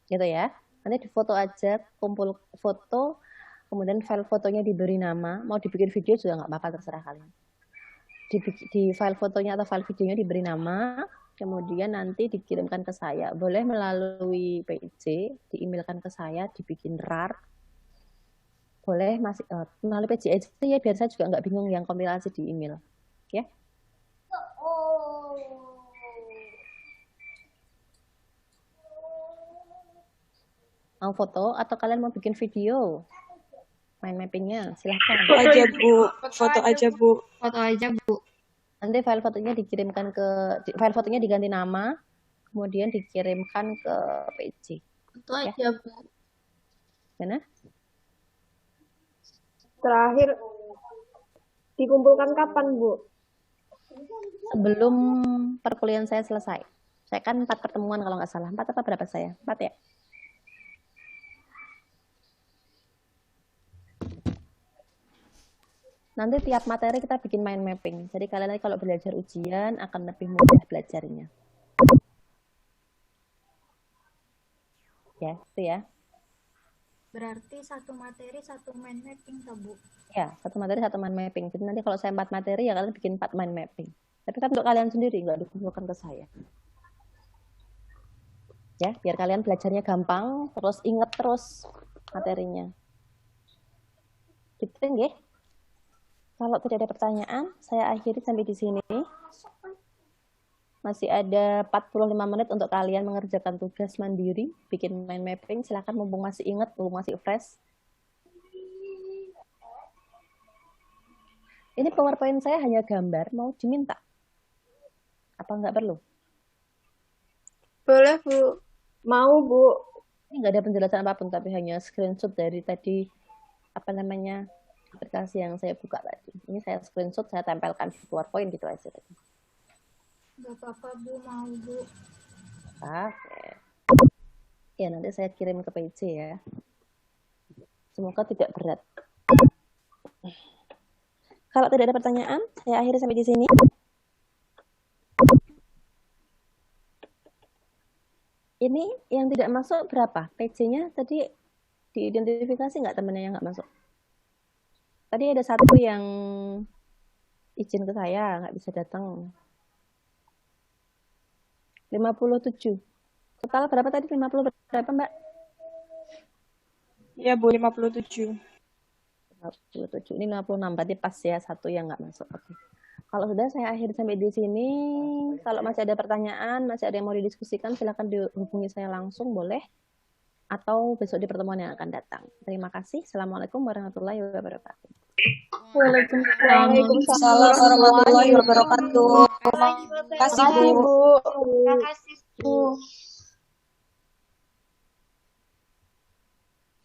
Gitu ya. Nanti di foto aja, kumpul foto, kemudian file fotonya diberi nama, mau dibikin video juga nggak apa-apa, terserah kalian. Di file fotonya atau file videonya diberi nama, kemudian nanti dikirimkan ke saya. Boleh melalui PJ, di-emailkan ke saya, dibikin RAR. Boleh melalui PJ aja ya, biar saya juga nggak bingung yang kompilasi di email. Ya. Mau foto atau kalian mau bikin video? Mind mappingnya, silahkan. Foto aja, Bu. Foto aja, Bu. Foto aja, Bu. Nanti file fotonya diganti nama, kemudian dikirimkan ke PJ. Itu aja, Bu. Mana? Terakhir dikumpulkan kapan, Bu? Sebelum perkuliahan saya selesai. Saya kan 4 pertemuan kalau nggak salah. 4 apa berapa saya? 4 ya? Nanti tiap materi kita bikin mind mapping. Jadi kalian nanti kalau belajar ujian akan lebih mudah belajarnya. Ya, itu ya. Berarti satu materi satu mind mapping, toh, Bu? Ya, satu materi satu mind mapping. Jadi nanti kalau saya 4 materi ya kalian bikin 4 mind mapping. Tapi kan untuk kalian sendiri, nggak dikumpulkan ke saya. Ya, biar kalian belajarnya gampang, terus inget terus materinya. Gitu nggih. Kalau tidak ada pertanyaan, saya akhiri sampai di sini. Masih ada 45 menit untuk kalian mengerjakan tugas mandiri, bikin mind mapping. Silakan mumpung masih ingat, mumpung masih fresh. Ini PowerPoint saya hanya gambar, mau diminta? Apa nggak perlu? Boleh, Bu. Mau, Bu. Ini nggak ada penjelasan apapun, tapi hanya screenshot dari tadi, apa namanya, aplikasi yang saya buka tadi. Ini saya screenshot, saya tempelkan di PowerPoint gitu aja tadi. Nggak apa-apa, Bu. Mau, Bu. Oke. Ya, nanti saya kirim ke PJ ya. Semoga tidak berat. Kalau tidak ada pertanyaan, saya akhiri sampai di sini. Ini yang tidak masuk berapa? PJ-nya tadi diidentifikasi nggak temennya yang nggak masuk? Tadi ada satu yang izin ke saya, nggak bisa datang. 57. Total berapa tadi? 50 berapa, Mbak? Iya, Bu, 57. 57. Ini 56, berarti pas ya satu yang nggak masuk. Oke. Kalau sudah, saya akhiri sampai di sini. Kalau masih ada pertanyaan, masih ada yang mau didiskusikan, silakan dihubungi saya langsung, boleh. Atau besok di pertemuan yang akan datang. Terima kasih. Assalamualaikum warahmatullahi wabarakatuh. Waalaikumsalam warahmatullahi wabarakatuh. Terima kasih, Bu. Terima kasih, Bu.